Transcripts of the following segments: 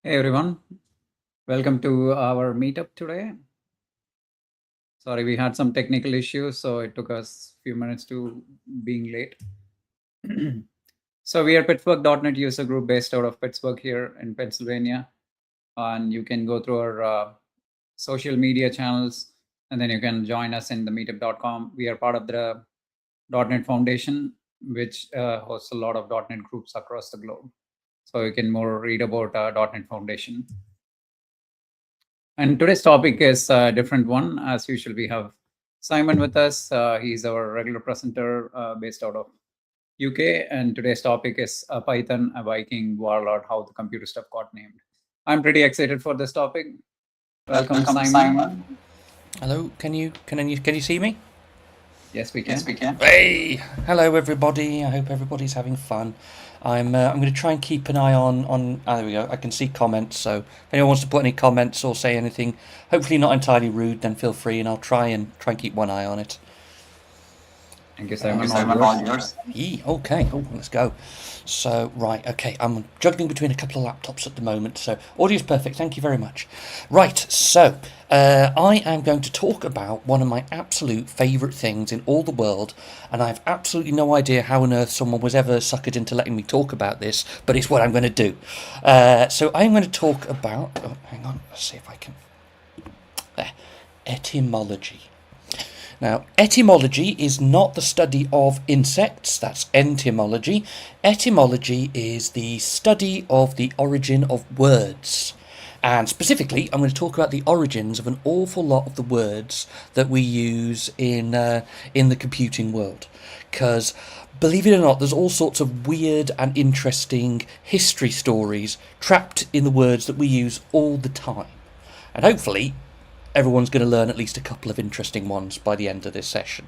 Hey everyone, welcome to our meetup today. Sorry, we had some technical issues, so it took us a few minutes to being late. So we are Pittsburgh.net user group based out of Pittsburgh here in Pennsylvania, and you can go through our social media channels, and then you can join us in the meetup.com. We are part of the .NET Foundation, which hosts a lot of .NET groups across the globe. So you can more read about .NET Foundation. And today's topic is a different one. As usual, we have Simon with us. He's our regular presenter based out of UK. And today's topic is Python A Viking, warlord, how the computer stuff got named. I'm pretty excited for this topic. Welcome, Simon. Hello, can you see me? Yes, we can. Hey, hello everybody. I hope everybody's having fun. I'm going to try and keep an eye on. There we go. I can see comments. So if anyone wants to put any comments or say anything, hopefully not entirely rude, then feel free, and I'll try and keep one eye on it. Thank you, Simon. All yours. Okay, let's go. So, right, okay, I'm juggling between a couple of laptops at the moment, so audio's perfect, thank you very much. Right, so, I am going to talk about one of my absolute favourite things in all the world, and I have absolutely no idea how on earth someone was ever suckered into letting me talk about this, but it's what I'm going to do. So I'm going to talk about, hang on, let's see if I can, etymology. Now, etymology is not the study of insects, that's entomology. Etymology is the study of the origin of words. And specifically, I'm going to talk about the origins of an awful lot of the words that we use in the computing world. Because, believe it or not, there's all sorts of weird and interesting history stories trapped in the words that we use all the time. And hopefully, everyone's going to learn at least a couple of interesting ones by the end of this session.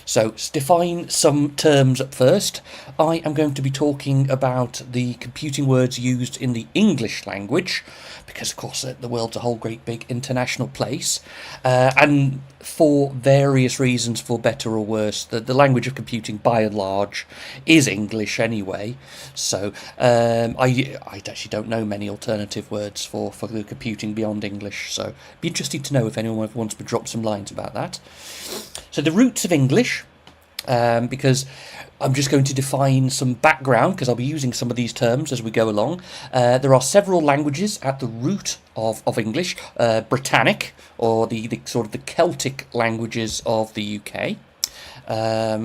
So, to define some terms at first, I am going to be talking about the computing words used in the English language, because of course the world's a whole great big international place, and for various reasons, for better or worse, the language of computing by and large is English anyway. So I actually don't know many alternative words for the computing beyond English, so it'd be interesting to know if anyone wants to drop some lines about that. So the roots of English, because I'm just going to define some background, because I'll be using some of these terms as we go along. There are several languages at the root of English. Britannic, or the sort of the Celtic languages of the UK.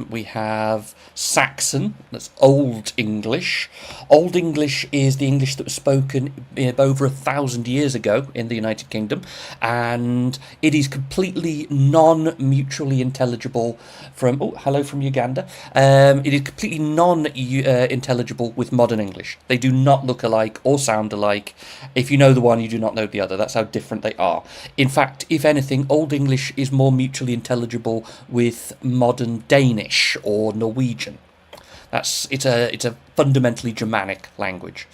We have Saxon, that's Old English. Old English is the English that was spoken over 1,000 years ago in the United Kingdom, and it is completely non-mutually intelligible from, oh, hello from Uganda. It is completely non-intelligible with modern English. They do not look alike or sound alike. If you know the one, you do not know the other. That's how different they are. In fact, if anything, Old English is more mutually intelligible with modern Danish or Norwegian. It's a fundamentally Germanic language.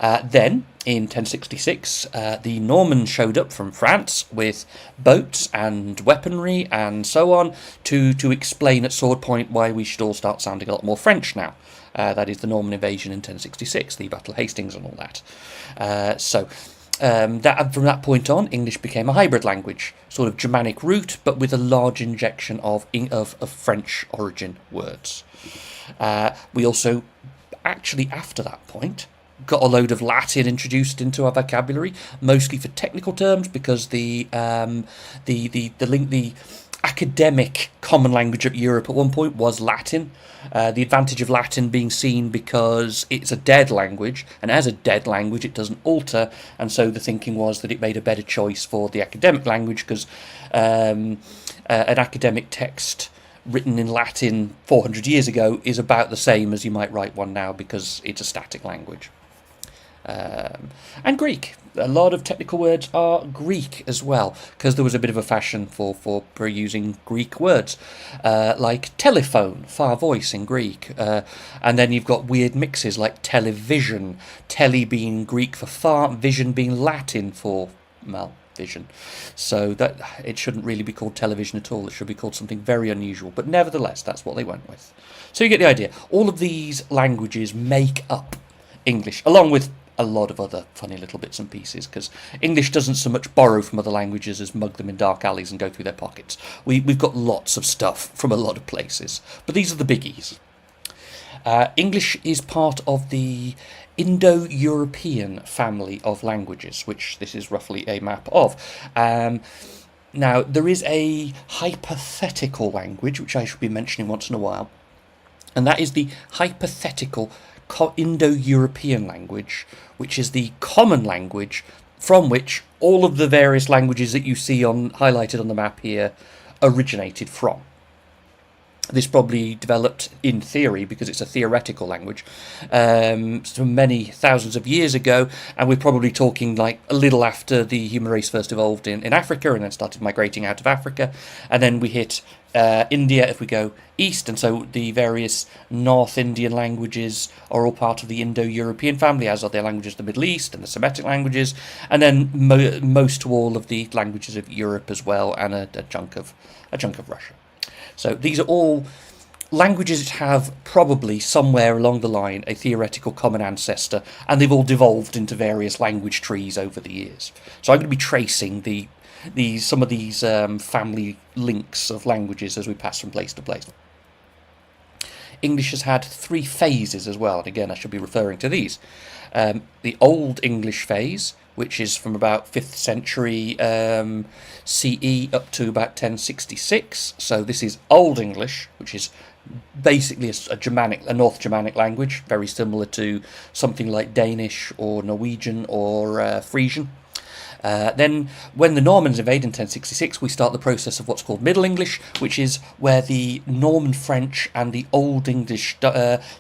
Then, in 1066, the Normans showed up from France with boats and weaponry and so on to explain at sword point why we should all start sounding a lot more French now. That is the Norman invasion in 1066, the Battle of Hastings and all that. From that point on, English became a hybrid language, sort of Germanic root, but with a large injection of French origin words. We also, actually after that point, got a load of Latin introduced into our vocabulary, mostly for technical terms, because the academic common language of Europe at one point was Latin. The advantage of Latin being seen because it's a dead language, and as a dead language it doesn't alter, and so the thinking was that it made a better choice for the academic language, because an academic text written in Latin 400 years ago is about the same as you might write one now, because it's a static language. And Greek. A lot of technical words are Greek as well, because there was a bit of a fashion for using Greek words, like telephone, far voice in Greek. And then you've got weird mixes like television, tele being Greek for far, vision being Latin for, well, vision. So that it shouldn't really be called television at all. It should be called something very unusual, but nevertheless, that's what they went with. So you get the idea. All of these languages make up English, along with a lot of other funny little bits and pieces, because English doesn't so much borrow from other languages as mug them in dark alleys and go through their pockets. We've got lots of stuff from a lot of places, but these are the biggies. English is part of the Indo-European family of languages, which this is roughly a map of. Now, there is a hypothetical language, which I should be mentioning once in a while, and that is the hypothetical Indo-European language, which is the common language from which all of the various languages that you see highlighted on the map here originated from. This probably developed in theory, because it's a theoretical language, so many thousands of years ago, and we're probably talking like a little after the human race first evolved in Africa and then started migrating out of Africa, and then we hit India if we go east, and so the various North Indian languages are all part of the Indo-European family, as are the languages of the Middle East and the Semitic languages, and then most to all of the languages of Europe as well, and a chunk of Russia. So these are all languages that have probably somewhere along the line a theoretical common ancestor, and they've all devolved into various language trees over the years. So I'm going to be tracing some of these family links of languages as we pass from place to place. English has had 3 phases as well, and again I should be referring to these. The Old English phase, which is from about 5th century CE up to about 1066. So this is Old English, which is basically a North Germanic language, very similar to something like Danish or Norwegian or Frisian. Then, when the Normans invade in 1066, we start the process of what's called Middle English, which is where the Norman French and the Old English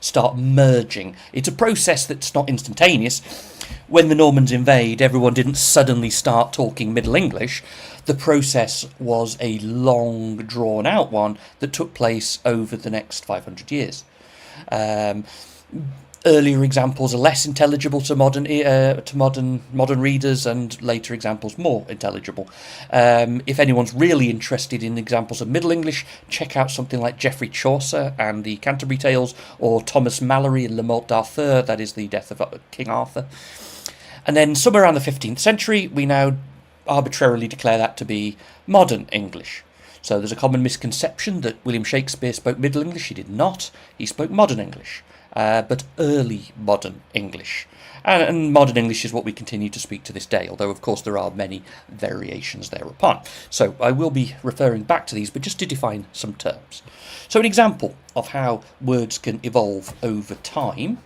start merging. It's a process that's not instantaneous. When the Normans invade, everyone didn't suddenly start talking Middle English. The process was a long, drawn-out one that took place over the next 500 years. Earlier examples are less intelligible to modern readers, and later examples more intelligible. If anyone's really interested in examples of Middle English, check out something like Geoffrey Chaucer and the Canterbury Tales, or Thomas Malory and Le Morte d'Arthur, that is the death of King Arthur. And then somewhere around the 15th century, we now arbitrarily declare that to be modern English. So there's a common misconception that William Shakespeare spoke Middle English. He did not. He spoke modern English. But early modern English. And modern English is what we continue to speak to this day, although of course there are many variations thereupon. So I will be referring back to these, but just to define some terms. So an example of how words can evolve over time.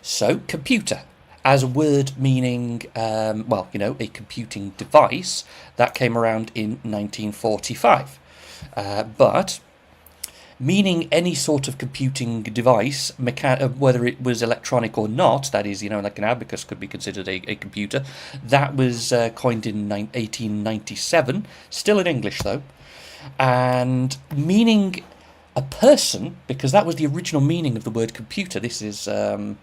So computer, as a word meaning, a computing device, that came around in 1945. But meaning any sort of computing device, whether it was electronic or not, that is, like an abacus could be considered a computer, that was coined in 1897, still in English though, and meaning a person, because that was the original meaning of the word computer. This is a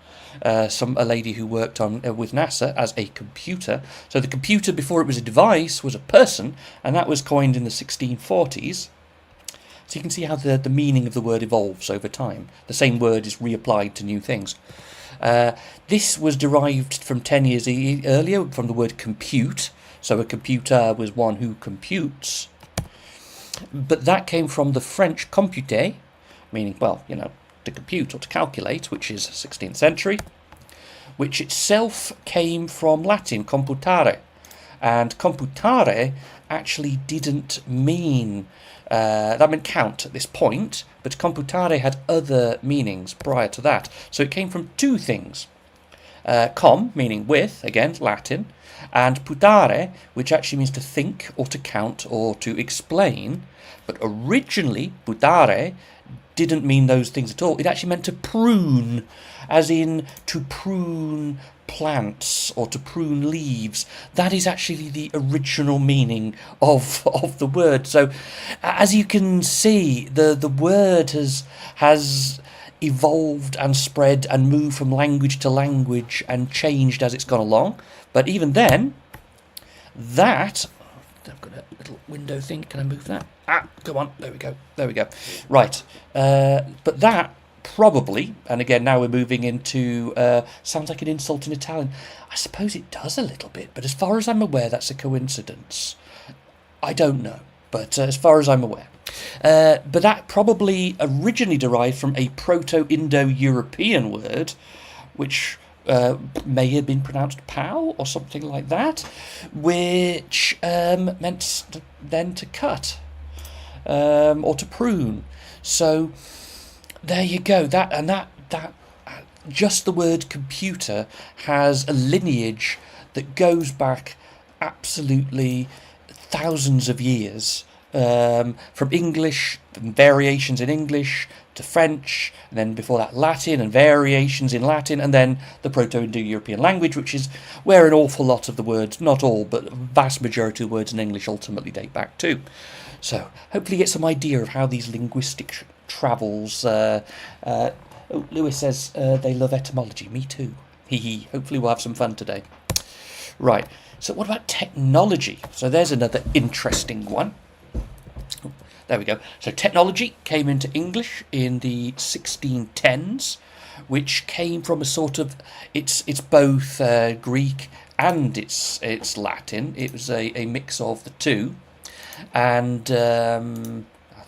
lady who worked with NASA as a computer. So the computer, before it was a device, was a person, and that was coined in the 1640s. So you can see how the meaning of the word evolves over time. The same word is reapplied to new things. This was derived from 10 years earlier from the word compute. So a computer was one who computes. But that came from the French computer, meaning, to compute or to calculate, which is 16th century, which itself came from Latin, computare. And computare actually didn't mean... that meant count at this point, but computare had other meanings prior to that. So it came from 2 things. Com, meaning with, again, Latin, and putare, which actually means to think or to count or to explain. But originally, putare didn't mean those things at all. It actually meant to prune, as in to prune plants or to prune leaves. That is actually the original meaning of the word. So as you can see, the word has evolved and spread and moved from language to language and changed as it's gone along. But even then, I've got a little window thing. Can I move that? Come on. There we go. Right. But that probably, and again now we're moving into sounds like an insult in Italian. I suppose it does a little bit, but as far as I'm aware, that's a coincidence. I don't know, but as far as I'm aware. But that probably originally derived from a Proto-Indo-European word, which may have been pronounced pow or something like that, which meant then to cut or to prune. So there you go. That just the word computer has a lineage that goes back absolutely thousands of years, from English and variations in English to French, and then before that Latin and variations in Latin, and then the Proto-Indo-European language, which is where an awful lot of the words, not all, but a vast majority of the words in English ultimately date back to. So hopefully you get some idea of how these linguistic travels. Lewis says they love etymology. Me too. Hee hee. Hopefully we'll have some fun today. Right. So what about technology? So there's another interesting one. There we go. So technology came into English in the 1610s, which came from a sort of it's both Greek and it's Latin. It was a mix of the two, and there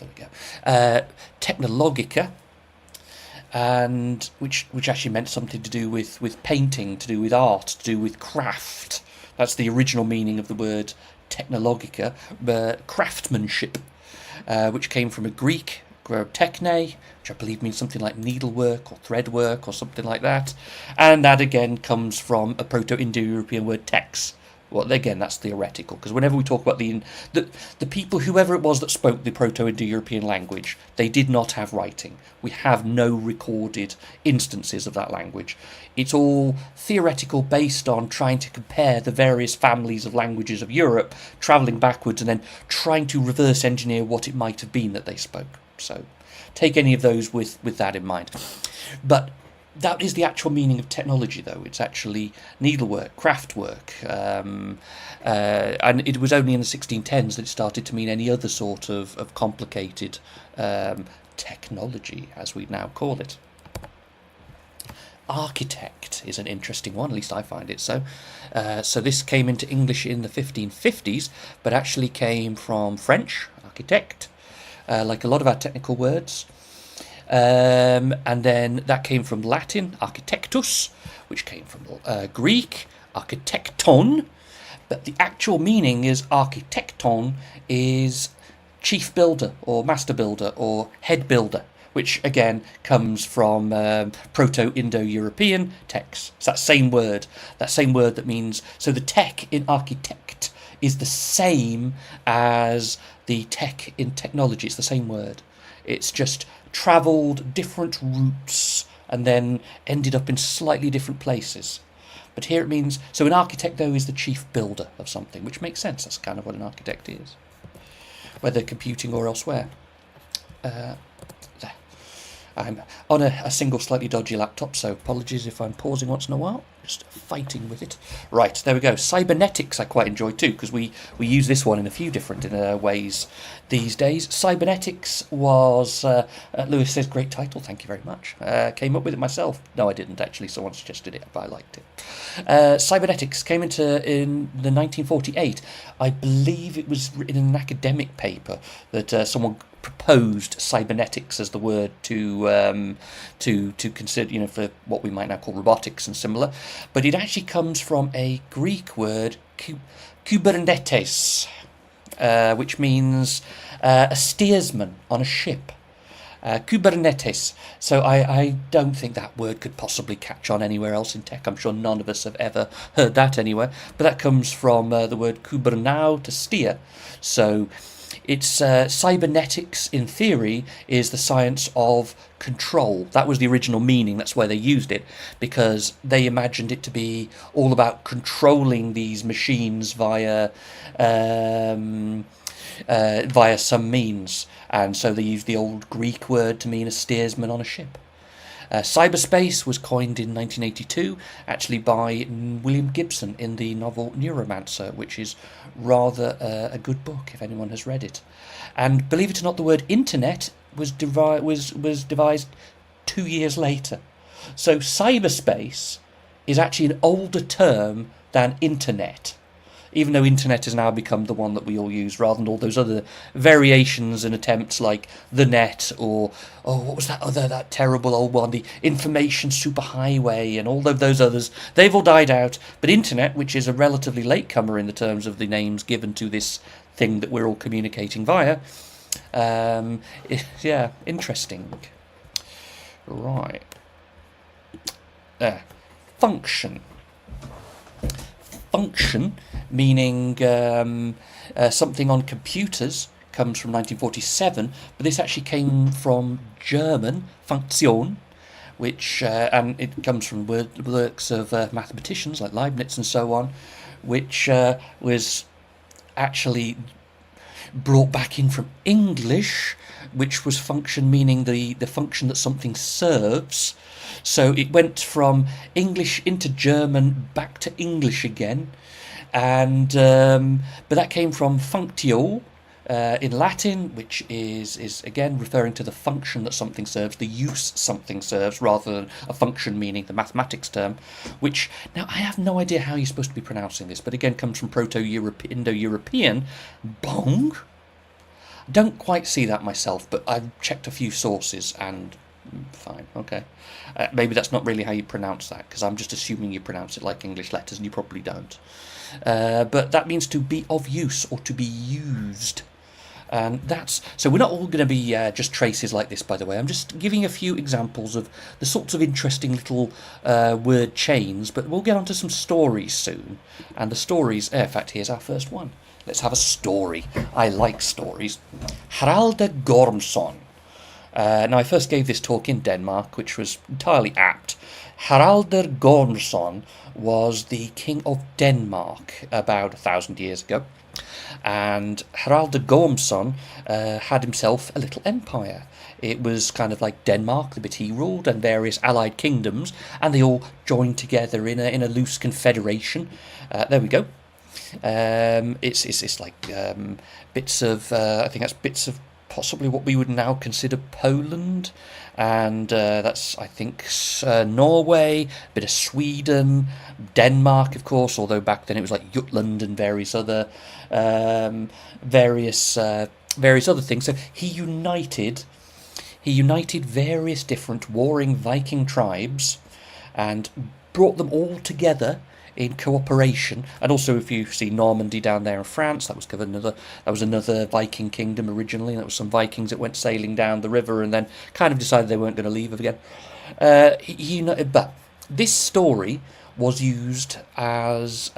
we go. Technologica, and which actually meant something to do with painting, to do with art, to do with craft. That's the original meaning of the word technologica, craftsmanship, which came from a Greek verb techne, which I believe means something like needlework or threadwork or something like that. And that again comes from a Proto-Indo-European word tex. Well, again, that's theoretical, because whenever we talk about the people, whoever it was that spoke the Proto-Indo-European language, they did not have writing. We have no recorded instances of that language. It's all theoretical, based on trying to compare the various families of languages of Europe, travelling backwards, and then trying to reverse engineer what it might have been that they spoke. So take any of those with that in mind. But that is the actual meaning of technology, though. It's actually needlework, craftwork, and it was only in the 1610s that it started to mean any other sort of complicated technology, as we now call it. Architect is an interesting one, at least I find it so. So this came into English in the 1550s, but actually came from French, architect, like a lot of our technical words. And then that came from Latin, architectus, which came from Greek, architecton. But the actual meaning is architecton is chief builder or master builder or head builder, which again comes from Proto-Indo-European tex. It's that same word that means, so the tech in architect is the same as the tech in technology. It's the same word. It's just travelled different routes and then ended up in slightly different places. But here it means, so an architect, though, is the chief builder of something, which makes sense. That's kind of what an architect is, whether computing or elsewhere. There. I'm on a single slightly dodgy laptop, so apologies if I'm pausing once in a while. Just fighting with it. Right, there we go. Cybernetics I quite enjoy too, because we use this one in a few different ways these days. Cybernetics was, Lewis says, great title, thank you very much. Came up with it myself. No, I didn't actually, someone suggested it, but I liked it. Cybernetics came in the 1948. I believe it was written in an academic paper that someone proposed cybernetics as the word to consider, for what we might now call robotics and similar, but it actually comes from a Greek word, kubernetes, which means a steersman on a ship. Kubernetes. So I don't think that word could possibly catch on anywhere else in tech. I'm sure none of us have ever heard that anywhere, but that comes from the word kubernao, to steer. So it's cybernetics, in theory, is the science of control. That was the original meaning. That's why they used it, because they imagined it to be all about controlling these machines via some means. And so they used the old Greek word to mean a steersman on a ship. Cyberspace was coined in 1982, actually by William Gibson in the novel Neuromancer, which is rather a good book if anyone has read it. And believe it or not, the word internet was devised 2 years later. So cyberspace is actually an older term than internet, even though internet has now become the one that we all use rather than all those other variations and attempts like the net or, oh, what was that terrible old one, the information superhighway and all of those others. They've all died out, but internet, which is a relatively latecomer in the terms of the names given to this thing that we're all communicating via, yeah, interesting. Right. Function. Function, meaning something on computers, comes from 1947, but this actually came from German, Funktion, which, and it comes from works of mathematicians like Leibniz and so on, which was actually brought back in from English, which was function, meaning the function that something serves. So it went from English into German, back to English again, and but that came from functio in Latin, which is again referring to the function that something serves, the use something serves, rather than a function meaning the mathematics term, which, now I have no idea how you're supposed to be pronouncing this, but again comes from Proto-Indo-European, bong. Don't quite see that myself, but I've checked a few sources and fine, okay. Maybe that's not really how you pronounce that, because I'm just assuming you pronounce it like English letters, and you probably don't. But that means to be of use or to be used. And that's so we're not all going to be just traces like this, by the way. I'm just giving a few examples of the sorts of interesting little word chains, but we'll get onto some stories soon. And the stories, in fact, here's our first one. Let's have a story. I like stories. Haralde Gormson. Now, I first gave this talk in Denmark, which was entirely apt. Haraldur Gormson was the king of Denmark about 1,000 years ago. And Haraldur Gormson had himself a little empire. It was kind of like Denmark, the bit he ruled, and various allied kingdoms, and they all joined together in a loose confederation. There we go. It's like bits of, I think that's bits of possibly what we would now consider Poland, and that's, I think, Norway, a bit of Sweden, Denmark, of course, although back then it was like Jutland and various other various other things. So he united various different warring Viking tribes and brought them all together in cooperation. And also, if you see Normandy down there in France, that was another Viking kingdom originally. That was some Vikings that went sailing down the river and then kind of decided they weren't going to leave again. But this story was used as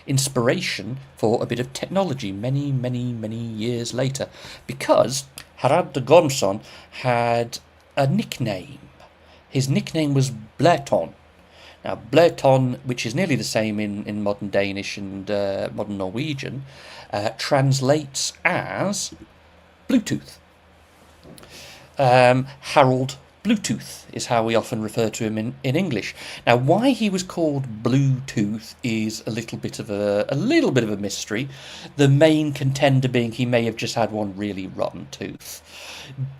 inspiration for a bit of technology many, many, many years later, because Haraldur Gormson had a nickname. His nickname was Bleton. Now, Bleton, which is nearly the same in modern Danish and modern Norwegian, translates as Bluetooth. Harold Bluetooth is how we often refer to him in English. Now, why he was called Bluetooth is a little bit of a mystery. The main contender being he may have just had one really rotten tooth,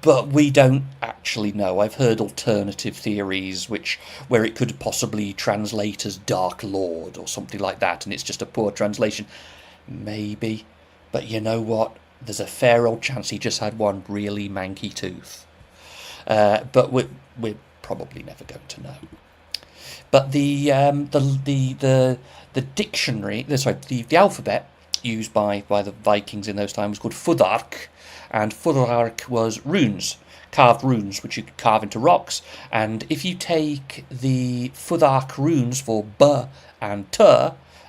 but we don't actually know. I've heard alternative theories where it could possibly translate as Dark Lord or something like that, and it's just a poor translation. Maybe, but you know what? There's a fair old chance he just had one really manky tooth. But we're probably never going to know. But the dictionary, the alphabet used by the Vikings in those times was called Fudark, and Fudark was runes, carved runes, which you could carve into rocks. And if you take the Fudark runes for B and T,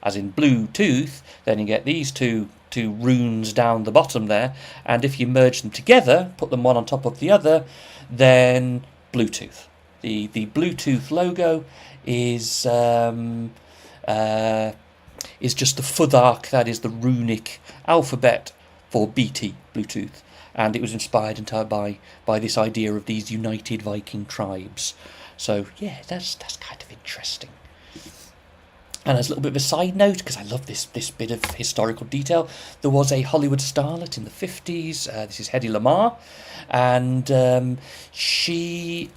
as in blue tooth, then you get these two runes down the bottom there, and if you merge them together, put them one on top of the other, then Bluetooth. The Bluetooth logo is just the Fudark, that is the runic alphabet for BT, Bluetooth, and it was inspired entirely by this idea of these united Viking tribes. So yeah, that's kind of interesting. And as a little bit of a side note, because I love this bit of historical detail, there was a Hollywood starlet in the 50s. This is Hedy Lamarr. And she,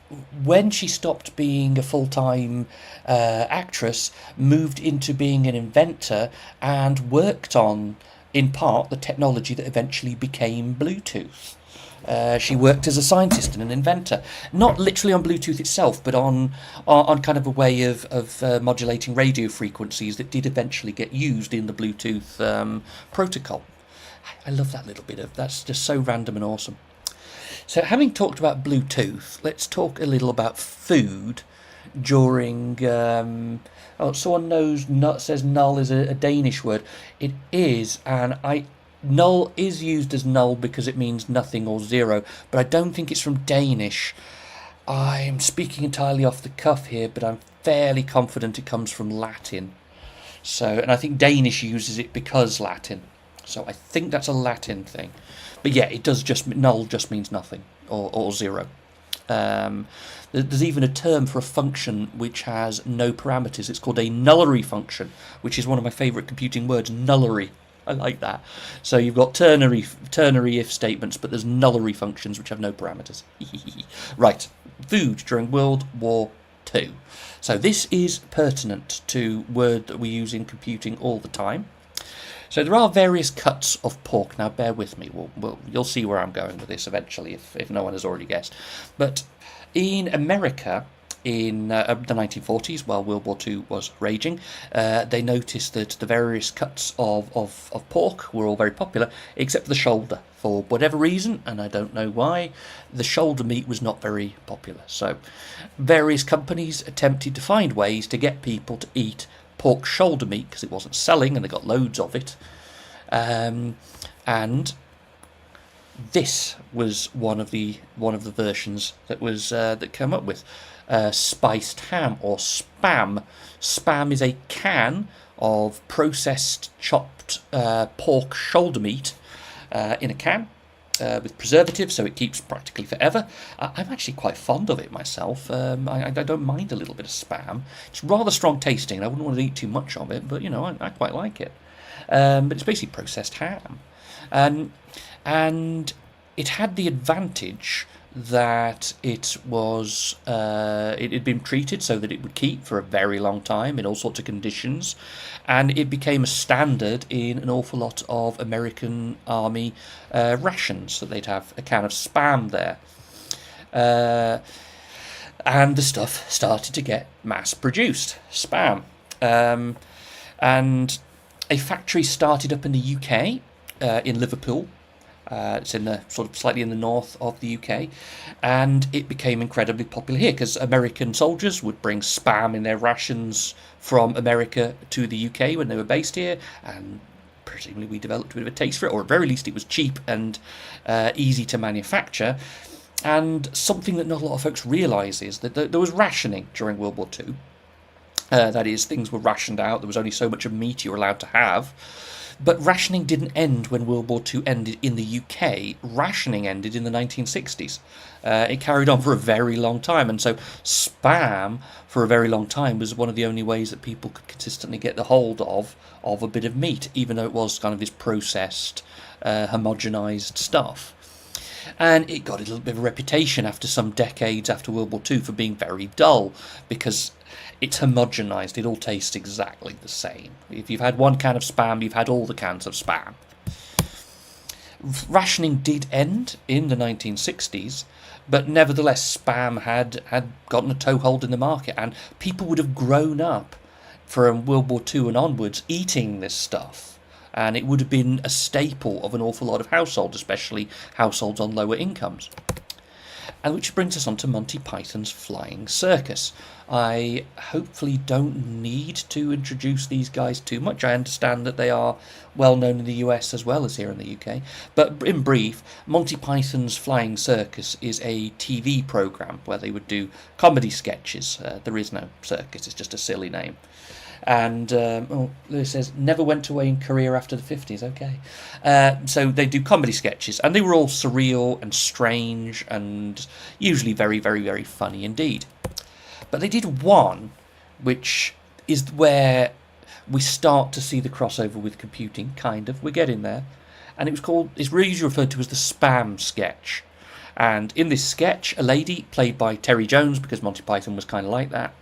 when she stopped being a full-time actress, moved into being an inventor and worked on, in part, the technology that eventually became Bluetooth. She worked as a scientist and an inventor, not literally on Bluetooth itself, but on kind of a way of modulating radio frequencies that did eventually get used in the Bluetooth protocol. I love that little bit of that's just so random and awesome. So, having talked about Bluetooth, let's talk a little about food during. Someone knows. Says null is a Danish word. It is, and null is used as null because it means nothing or zero, but I don't think it's from Danish. I'm speaking entirely off the cuff here, but I'm fairly confident it comes from Latin. So, and I think Danish uses it because Latin. So I think that's a Latin thing. But yeah, it does null just means nothing or zero. There's even a term for a function which has no parameters. It's called a nullary function, which is one of my favourite computing words, nullary. I like that. So you've got ternary if statements, but there's nullary functions which have no parameters. Right, food during World War II. So this is pertinent to word that we use in computing all the time. So there are various cuts of pork. Now bear with me. You'll see where I'm going with this eventually, if no one has already guessed. But in America, in the 1940s, while World War II was raging, they noticed that the various cuts of pork were all very popular, except for the shoulder. For whatever reason, and I don't know why, the shoulder meat was not very popular. So various companies attempted to find ways to get people to eat pork shoulder meat because it wasn't selling, and they got loads of it. And this was one of the versions that came up with. Spiced ham, or spam. Spam is a can of processed chopped pork shoulder meat in a can with preservatives, so it keeps practically forever. I'm actually quite fond of it myself. I don't mind a little bit of spam. It's rather strong tasting, and I wouldn't want to eat too much of it, but I quite like it. But it's basically processed ham, and it had the advantage that it had been treated so that it would keep for a very long time in all sorts of conditions, and it became a standard in an awful lot of American Army rations, that they'd have a can of spam there. And the stuff started to get mass produced, spam. And a factory started up in the UK, in Liverpool. It's in the sort of slightly in the north of the UK, and it became incredibly popular here because American soldiers would bring spam in their rations from America to the UK when they were based here, and presumably we developed a bit of a taste for it, or at very least it was cheap and easy to manufacture. And something that not a lot of folks realise is that there was rationing during World War II. That is, things were rationed out. There was only so much of meat you were allowed to have. But rationing didn't end when World War II ended in the UK. Rationing ended in the 1960s. It carried on for a very long time, and so spam for a very long time was one of the only ways that people could consistently get the hold of a bit of meat, even though it was kind of this processed, homogenized stuff. And it got a little bit of a reputation after some decades after World War II for being very dull, because it's homogenized. It all tastes exactly the same. If you've had one can of spam, you've had all the cans of spam. Rationing did end in the 1960s, but nevertheless spam had gotten a toehold in the market, and people would have grown up from World War II and onwards eating this stuff. And it would have been a staple of an awful lot of households, especially households on lower incomes. And which brings us on to Monty Python's Flying Circus. I hopefully don't need to introduce these guys too much. I understand that they are well known in the US as well as here in the UK. But in brief, Monty Python's Flying Circus is a TV programme where they would do comedy sketches. There is no circus, it's just a silly name. And Lewis says never went away in Korea after the 50s. Okay, so they do comedy sketches, and they were all surreal and strange, and usually very, very, very funny indeed. But they did one, which is where we start to see the crossover with computing, kind of. We're getting there. And it's really usually referred to as the spam sketch. And in this sketch, a lady, played by Terry Jones, because Monty Python was kind of like that,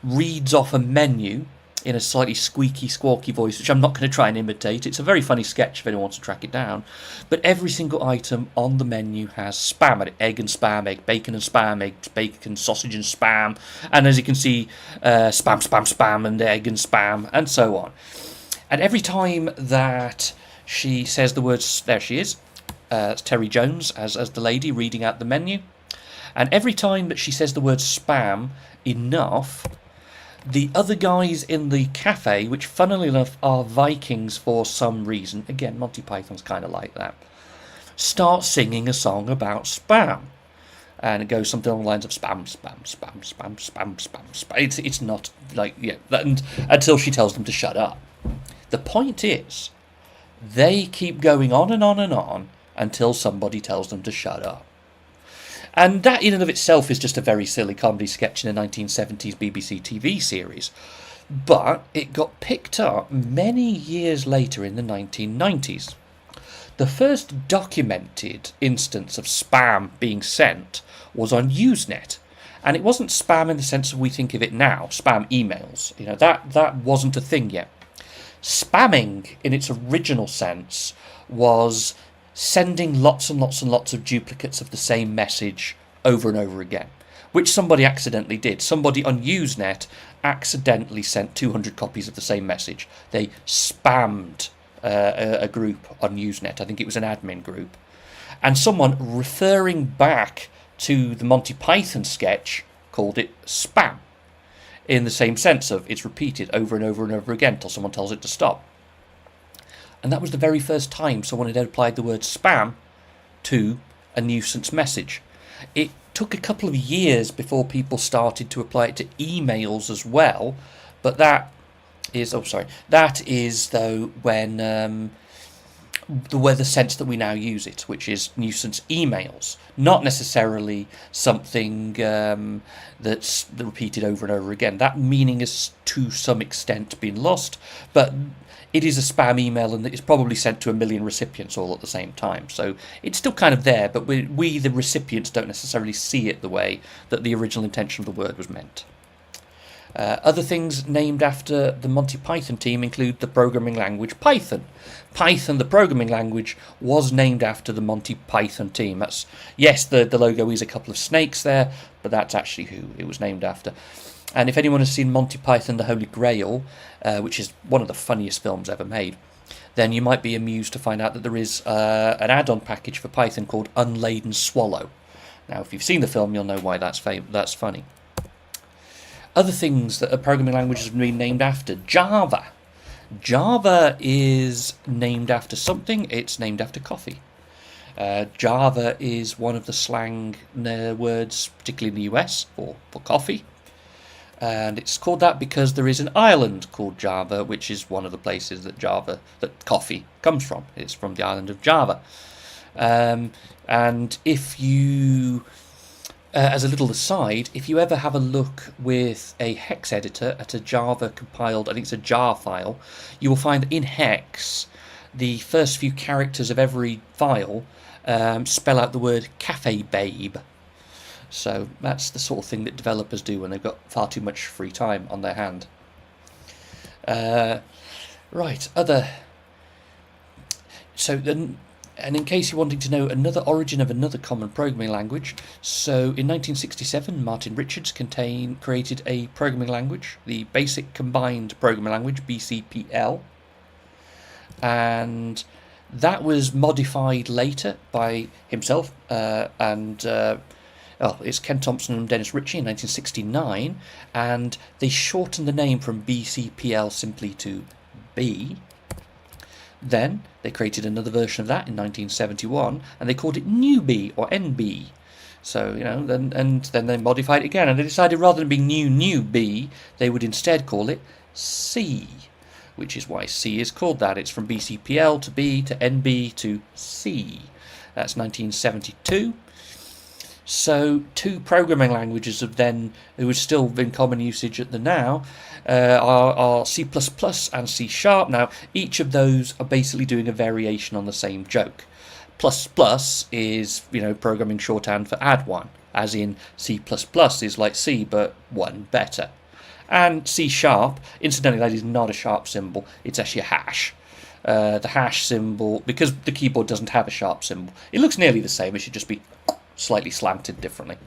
reads off a menu in a slightly squeaky, squawky voice, which I'm not going to try and imitate. It's a very funny sketch if anyone wants to track it down. But every single item on the menu has spam at it. Egg and spam, egg bacon and spam, egg bacon, sausage and spam. And as you can see, spam, spam, spam, and egg and spam, and so on. And every time that she says the words, there she is, it's Terry Jones as the lady reading out the menu. And every time that she says the word spam enough, the other guys in the cafe, which funnily enough are Vikings for some reason, again, Monty Python's kind of like that, start singing a song about spam. And it goes something along the lines of spam, spam, spam, spam, spam, spam, spam. It's not like, yeah, until she tells them to shut up. The point is, they keep going on and on and on until somebody tells them to shut up. And that in and of itself is just a very silly comedy sketch in a 1970s BBC TV series. But it got picked up many years later in the 1990s. The first documented instance of spam being sent was on Usenet. And it wasn't spam in the sense that we think of it now, spam emails. You know, that wasn't a thing yet. Spamming, in its original sense, was sending lots and lots and lots of duplicates of the same message over and over again, which somebody accidentally did. Somebody on Usenet accidentally sent 200 copies of the same message. They spammed a group on Usenet. I think it was an admin group. And someone referring back to the Monty Python sketch called it spam, in the same sense of it's repeated over and over and over again until someone tells it to stop. And that was the very first time someone had applied the word spam to a nuisance message. It took a couple of years before people started to apply it to emails as well, but that is though when the sense that we now use it, which is nuisance emails, not necessarily something that's repeated over and over again. That meaning has to some extent been lost, but it is a spam email and it's probably sent to 1 million recipients all at the same time. So it's still kind of there, but we the recipients, don't necessarily see it the way that the original intention of the word was meant. Other things named after the Monty Python team include the programming language Python. Python, the programming language, was named after the Monty Python team. That's, yes, the logo is a couple of snakes there, but that's actually who it was named after. And if anyone has seen Monty Python, the Holy Grail, which is one of the funniest films ever made, then you might be amused to find out that there is an add-on package for Python called Unladen Swallow. Now, if you've seen the film, you'll know why that's funny. Other things that a programming language has been named after. Java. Java is named after something. It's named after coffee. Java is one of the slang words, particularly in the US, for coffee. And it's called that because there is an island called Java, which is one of the places that coffee comes from. It's from the island of Java. And if you... as a little aside, if you ever have a look with a hex editor at a Java compiled, I think it's a jar file, you will find that in hex, the first few characters of every file spell out the word cafe babe. So that's the sort of thing that developers do when they've got far too much free time on their hand. And in case you're wanting to know another origin of another common programming language, so in 1967, Martin Richards created a programming language, the Basic Combined Programming Language, BCPL, and that was modified later by himself it's Ken Thompson and Dennis Ritchie in 1969, and they shortened the name from BCPL simply to B. Then they created another version of that in 1971, and they called it Newbie or NB. So, then they modified it again, and they decided rather than being New B, they would instead call it C, which is why C is called that. It's from BCPL to B to NB to C. That's 1972. So two programming languages who are still in common usage at the now, are C++ and C Sharp. Now, each of those are basically doing a variation on the same joke. Plus plus is, programming shorthand for add one, as in C++ is like C, but one better. And C Sharp, incidentally, that is not a sharp symbol, it's actually a hash. The hash symbol, because the keyboard doesn't have a sharp symbol, it looks nearly the same, it should just be slightly slanted differently.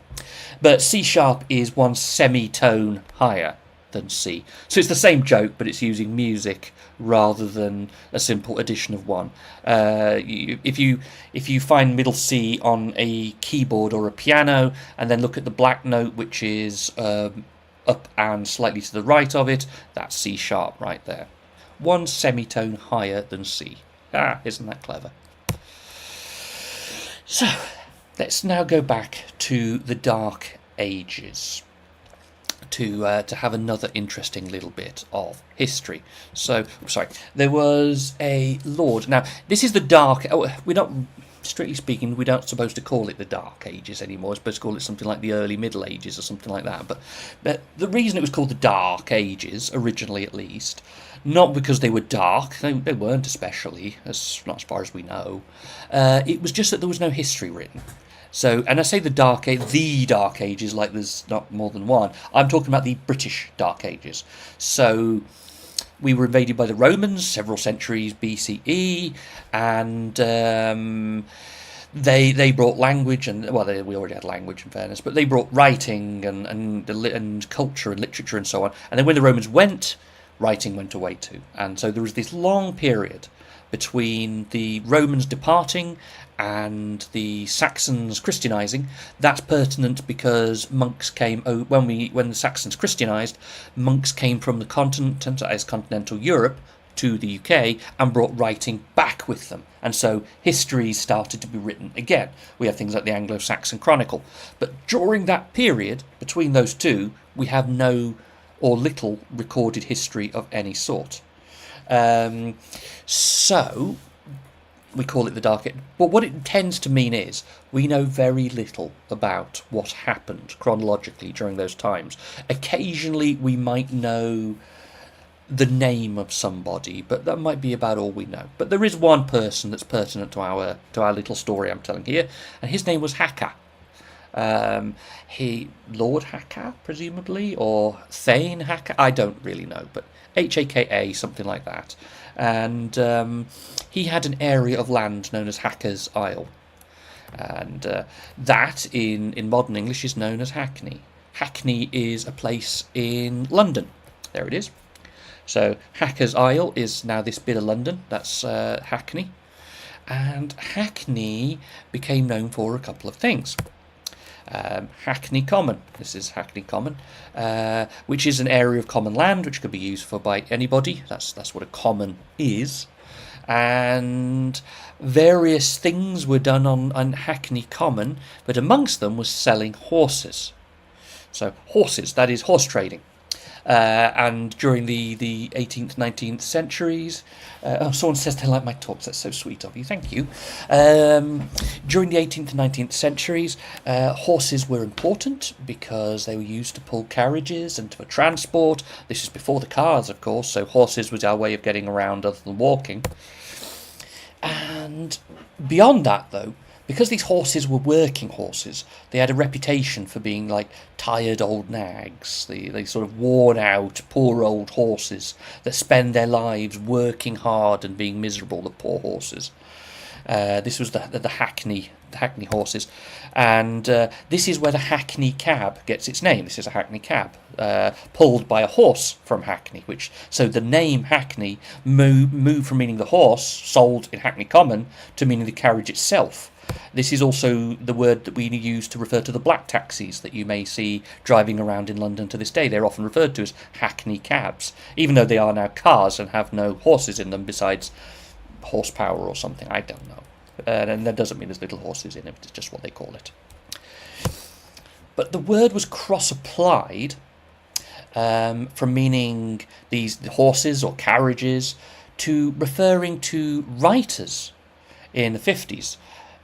But C Sharp is one semitone higher than C. So it's the same joke, but it's using music rather than a simple addition of one. If you find middle C on a keyboard or a piano, and then look at the black note, which is up and slightly to the right of it, that's C Sharp right there. One semitone higher than C. Isn't that clever? So, let's now go back to the Dark Ages to have another interesting little bit of history. So, sorry, there was a lord. Now, this is the Dark. We're not, strictly speaking, we're not supposed to call it the Dark Ages anymore. We're supposed to call it something like the Early Middle Ages or something like that. But the reason it was called the Dark Ages, originally at least, not because they were dark, they weren't especially, not as far as we know. It was just that there was no history written. So, and I say the Dark Ages, like there's not more than one. I'm talking about the British Dark Ages. So, we were invaded by the Romans several centuries BCE, and they brought language, and we already had language in fairness, but they brought writing and culture and literature and so on. And then when the Romans went, writing went away too. And so there was this long period between the Romans departing and the Saxons Christianizing. That's pertinent because monks came when the Saxons Christianized, monks came from the continent, as continental Europe, to the UK and brought writing back with them. And so history started to be written again. We have things like the Anglo-Saxon Chronicle. But during that period, between those two, we have no or little recorded history of any sort. So we call it the Dark Age. But what it tends to mean is we know very little about what happened chronologically during those times. Occasionally we might know the name of somebody, but that might be about all we know. But there is one person that's pertinent to our little story I'm telling here, and his name was Haka. Lord Haka, presumably, or Thane Haka, I don't really know, but Haka, something like that. And he had an area of land known as Haka's Isle, and that in modern English is known as Hackney. Hackney is a place in London. There it is. So Haka's Isle is now this bit of London. That's Hackney, and Hackney became known for a couple of things. Hackney Common. This is Hackney Common, which is an area of common land which could be used for by anybody. That's what a common is. And various things were done on Hackney Common, but amongst them was selling horses. So horses, that is horse trading. And during the 18th, 19th centuries, someone says they like my talks, that's so sweet of you, thank you. During the 18th and 19th centuries, horses were important because they were used to pull carriages and for transport. This is before the cars, of course, so horses was our way of getting around other than walking. And beyond that, though, because these horses were working horses, they had a reputation for being like tired old nags, they sort of worn out, poor old horses that spend their lives working hard and being miserable, the poor horses. This was the Hackney horses, and this is where the Hackney cab gets its name. This is a Hackney cab, pulled by a horse from Hackney, so the name Hackney moved from meaning the horse sold in Hackney Common to meaning the carriage itself. This is also the word that we use to refer to the black taxis that you may see driving around in London to this day. They're often referred to as Hackney cabs, even though they are now cars and have no horses in them besides horsepower or something, I don't know. And that doesn't mean there's little horses in it, it's just what they call it. But the word was cross-applied from meaning these horses or carriages to referring to writers in the 50s.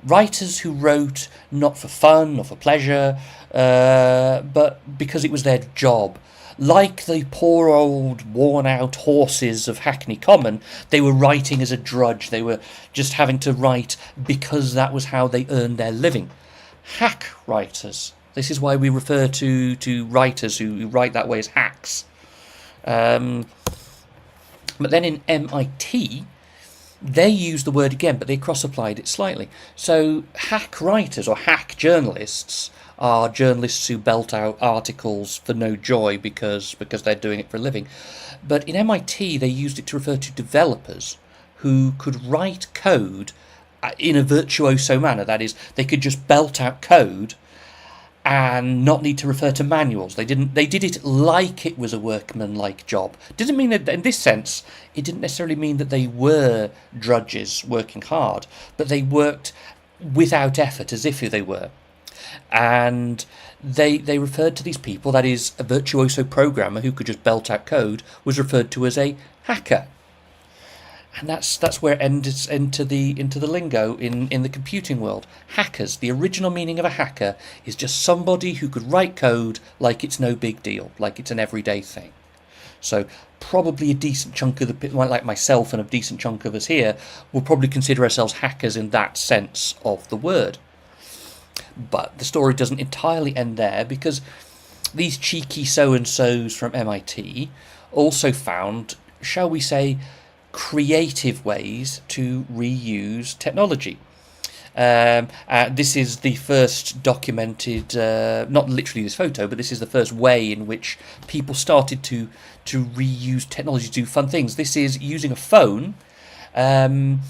Writers who wrote not for fun or for pleasure, but because it was their job. Like the poor old worn-out horses of Hackney Common, they were writing as a drudge. They were just having to write because that was how they earned their living. Hack writers. This is why we refer to writers who write that way as hacks. But then in MIT, they use the word again, but they cross-applied it slightly. So hack writers or hack journalists are journalists who belt out articles for no joy because they're doing it for a living. But in MIT, they used it to refer to developers who could write code in a virtuoso manner. That is, they could just belt out code and not need to refer to manuals. They did it like it was a workman-like job. Didn't mean that in this sense, it didn't necessarily mean that they were drudges working hard, but they worked without effort, as if they were. And they referred to these people, that is, a virtuoso programmer who could just belt out code was referred to as a hacker. And that's where it enters into the lingo in the computing world. Hackers. The original meaning of a hacker is just somebody who could write code like it's no big deal, like it's an everyday thing. So probably a decent chunk of the, like myself and a decent chunk of us here, will probably consider ourselves hackers in that sense of the word. But the story doesn't entirely end there, because these cheeky so-and-sos from MIT also found, shall we say, creative ways to reuse technology. This is the first documented, not literally this photo, but this is the first way in which people started to reuse technology to do fun things. This is using a phone in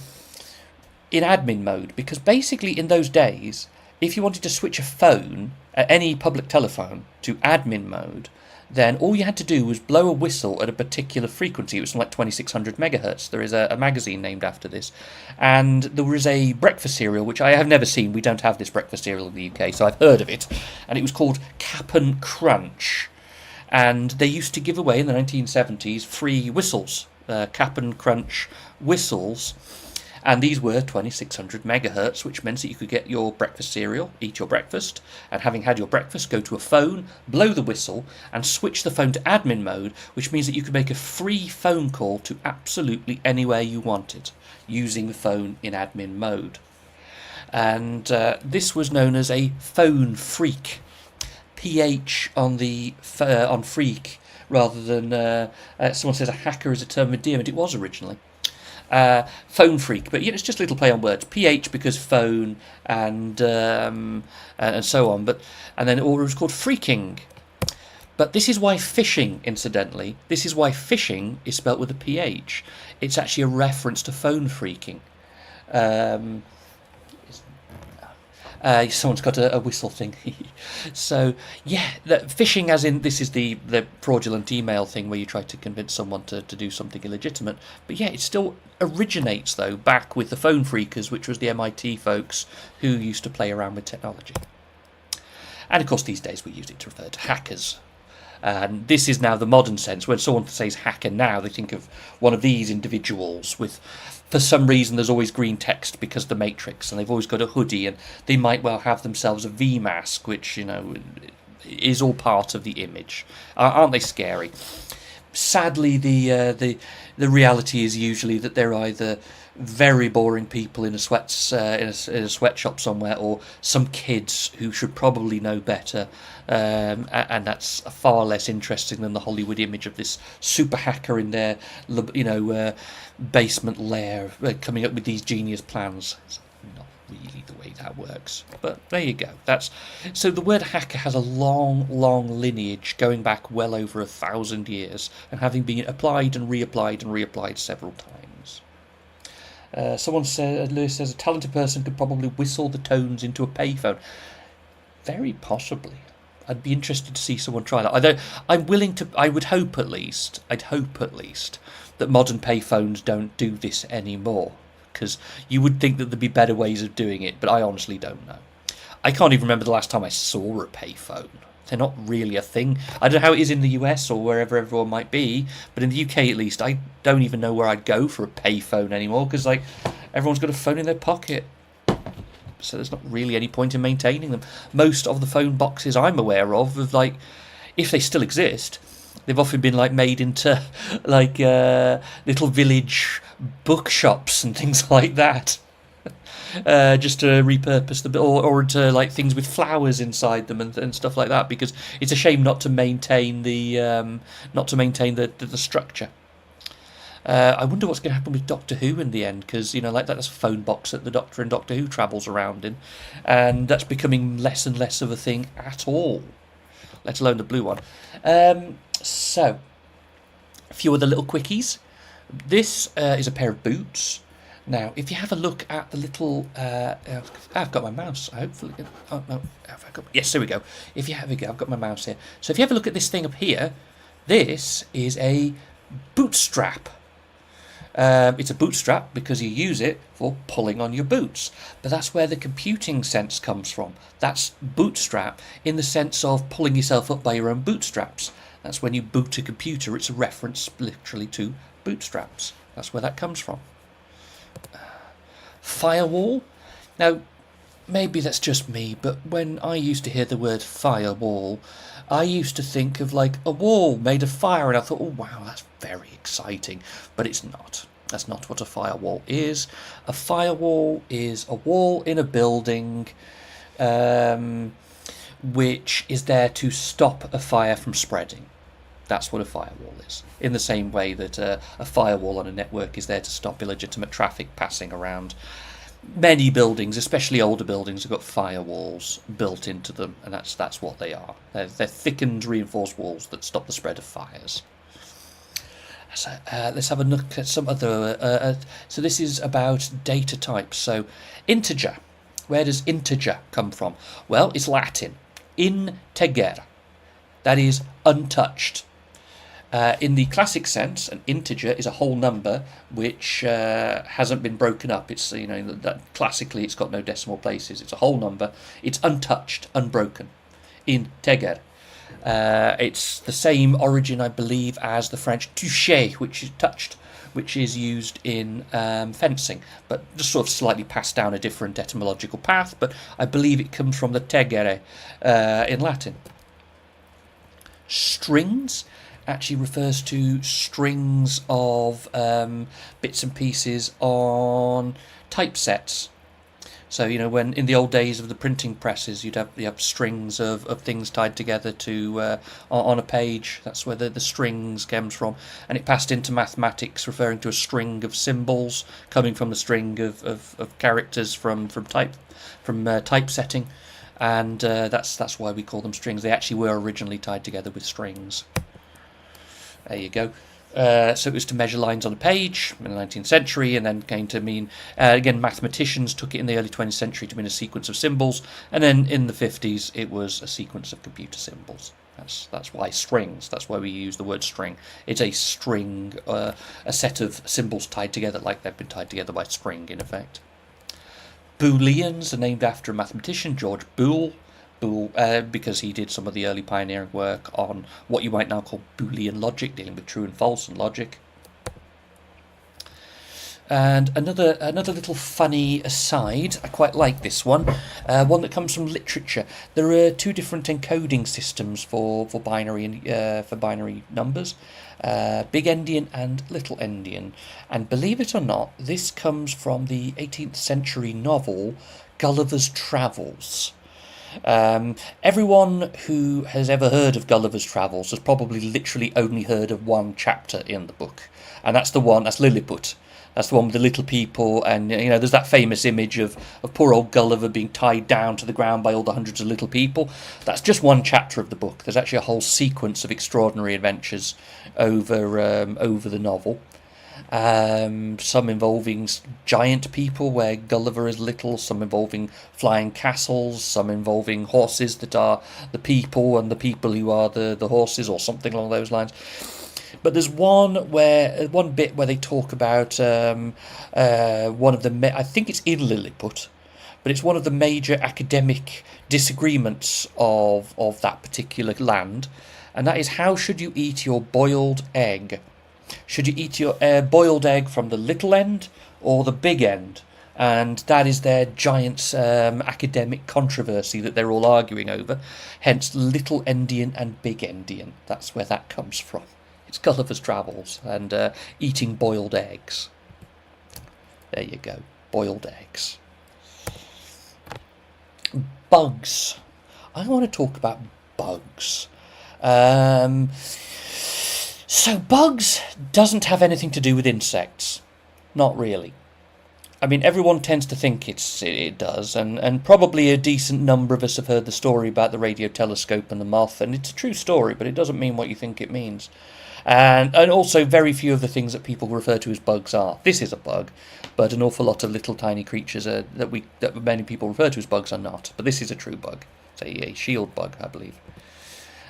admin mode, because basically in those days, if you wanted to switch a phone, any public telephone, to admin mode, then all you had to do was blow a whistle at a particular frequency. It was like 2600 megahertz. There is a magazine named after this. And there was a breakfast cereal, which I have never seen. We don't have this breakfast cereal in the UK, so I've heard of it. And it was called Cap'n Crunch. And they used to give away in the 1970s free whistles, Cap'n Crunch whistles. And these were 2600 megahertz, which meant that you could get your breakfast cereal, eat your breakfast, and having had your breakfast, go to a phone, blow the whistle, and switch the phone to admin mode, which means that you could make a free phone call to absolutely anywhere you wanted, using the phone in admin mode. And this was known as a phone freak. PH on the on freak, rather than someone says a hacker is a term of endearment. It was originally. Phone freak, but it's just a little play on words. PH because phone and so on, and then it was called freaking. But this is why phishing, incidentally, this is why phishing is spelt with a PH. It's actually a reference to phone freaking. Someone's got a whistle thing. So, yeah, phishing as in this is the fraudulent email thing where you try to convince someone to do something illegitimate. But yeah, it still originates, though, back with the phone freakers, which was the MIT folks who used to play around with technology. And, of course, these days we use it to refer to hackers. And this is now the modern sense. When someone says hacker now, they think of one of these individuals with, for some reason, there's always green text because of the Matrix, and they've always got a hoodie, and they might well have themselves a V mask, which, is all part of the image. Aren't they scary? Sadly, the reality is usually that they're either very boring people in a sweatshop somewhere, or some kids who should probably know better, and that's far less interesting than the Hollywood image of this super hacker in their basement lair coming up with these genius plans. It's not really the way that works, but there you go. So the word hacker has a long lineage going back well over 1,000 years, and having been applied and reapplied several times. Someone said, Lewis says, a talented person could probably whistle the tones into a payphone. Very possibly. I'd be interested to see someone try that. I'd hope at least that modern payphones don't do this anymore, because you would think that there'd be better ways of doing it, but I honestly don't know. I can't even remember the last time I saw a payphone. They're not really a thing. I don't know how it is in the US or wherever everyone might be, but in the UK at least, I don't even know where I'd go for a payphone anymore, because everyone's got a phone in their pocket. so there's not really any point in maintaining them. Most of the phone boxes I'm aware of like, if they still exist, they've often been like made into like little village bookshops and things like that. Just to repurpose them, or into like things with flowers inside them and stuff like that, because it's a shame not to maintain the structure. I wonder what's going to happen with Doctor Who in the end, because like that's a phone box that the Doctor and Doctor Who travels around in, and that's becoming less and less of a thing at all, let alone the blue one. So, a few other little quickies. This is a pair of boots. Now, if you have a look at the little, I've got my mouse. Hopefully, oh no, yes, there we go. I've got my mouse here. So if you have a look at this thing up here, this is a bootstrap. It's a bootstrap because you use it for pulling on your boots. But that's where the computing sense comes from. That's bootstrap in the sense of pulling yourself up by your own bootstraps. That's when you boot a computer. It's a reference literally to bootstraps. That's where that comes from. Firewall. Now, maybe that's just me, but when I used to hear the word firewall, I used to think of like a wall made of fire, and I thought, oh wow, that's very exciting. But it's not. That's not what a firewall is. A firewall is a wall in a building which is there to stop a fire from spreading. That's what a firewall is. In the same way that a firewall on a network is there to stop illegitimate traffic passing around. Many buildings, especially older buildings, have got firewalls built into them, and that's what they are. They're thickened, reinforced walls that stop the spread of fires. So let's have a look at some other... so this is about data types. So integer. Where does integer come from? Well, it's Latin. Integer. That is untouched. In the classic sense, an integer is a whole number which hasn't been broken up. It's that classically it's got no decimal places. It's a whole number. It's untouched, unbroken. Integer. It's the same origin, I believe, as the French toucher, which is touched, which is used in fencing, but just sort of slightly passed down a different etymological path. But I believe it comes from the tegere in Latin. Strings actually refers to strings of bits and pieces on typesets. So when in the old days of the printing presses, you have strings of things tied together to on a page. That's where the strings comes from, and it passed into mathematics, referring to a string of symbols coming from the string of characters from typesetting, and that's why we call them strings. They actually were originally tied together with strings. There you go. So it was to measure lines on a page in the 19th century, and then came to mean, again, mathematicians took it in the early 20th century to mean a sequence of symbols, and then in the 50s it was a sequence of computer symbols. That's why strings, that's why we use the word string. It's a string, a set of symbols tied together like they've been tied together by string, in effect. Booleans are named after a mathematician, George Boole, because he did some of the early pioneering work on what you might now call Boolean logic, dealing with true and false and logic. And another little funny aside, I quite like this one that comes from literature. There are two different encoding systems for binary numbers, big endian and little endian. And believe it or not, this comes from the 18th century novel Gulliver's Travels. Everyone who has ever heard of Gulliver's Travels has probably literally only heard of one chapter in the book, and that's Lilliput. That's the one with the little people, and there's that famous image of poor old Gulliver being tied down to the ground by all the hundreds of little people. That's just one chapter of the book. There's actually a whole sequence of extraordinary adventures over the novel. Some involving giant people where Gulliver is little, some involving flying castles, some involving horses that are the people and the people who are the horses, or something along those lines. But there's one bit where they talk about one of the I think it's in Lilliput, but it's one of the major academic disagreements of that particular land, and that is, how should you eat your boiled egg? Should you eat your boiled egg from the little end or the big end? and that is their giant academic controversy that they're all arguing over. Hence, little endian and big endian. That's where that comes from. It's Gulliver's Travels and eating boiled eggs. There you go, boiled eggs. Bugs. I want to talk about bugs. So bugs doesn't have anything to do with insects. Not really. I mean, everyone tends to think it does, and probably a decent number of us have heard the story about the radio telescope and the moth, and it's a true story, but it doesn't mean what you think it means. And also very few of the things that people refer to as bugs are. This is a bug, but an awful lot of little tiny creatures that many people refer to as bugs are not. But this is a true bug. It's a shield bug, I believe.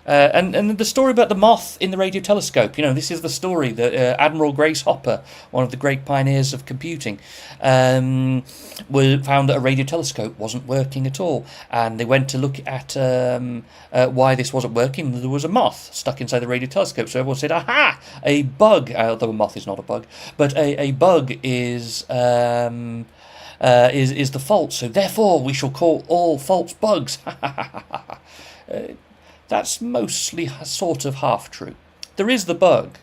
And the story about the moth in the radio telescope, this is the story that Admiral Grace Hopper, one of the great pioneers of computing, found that a radio telescope wasn't working at all. And they went to look at why this wasn't working. There was a moth stuck inside the radio telescope. So everyone said, aha, a bug, although a moth is not a bug, but a bug is the fault. So therefore we shall call all faults bugs. That's mostly sort of half true. There is the bug.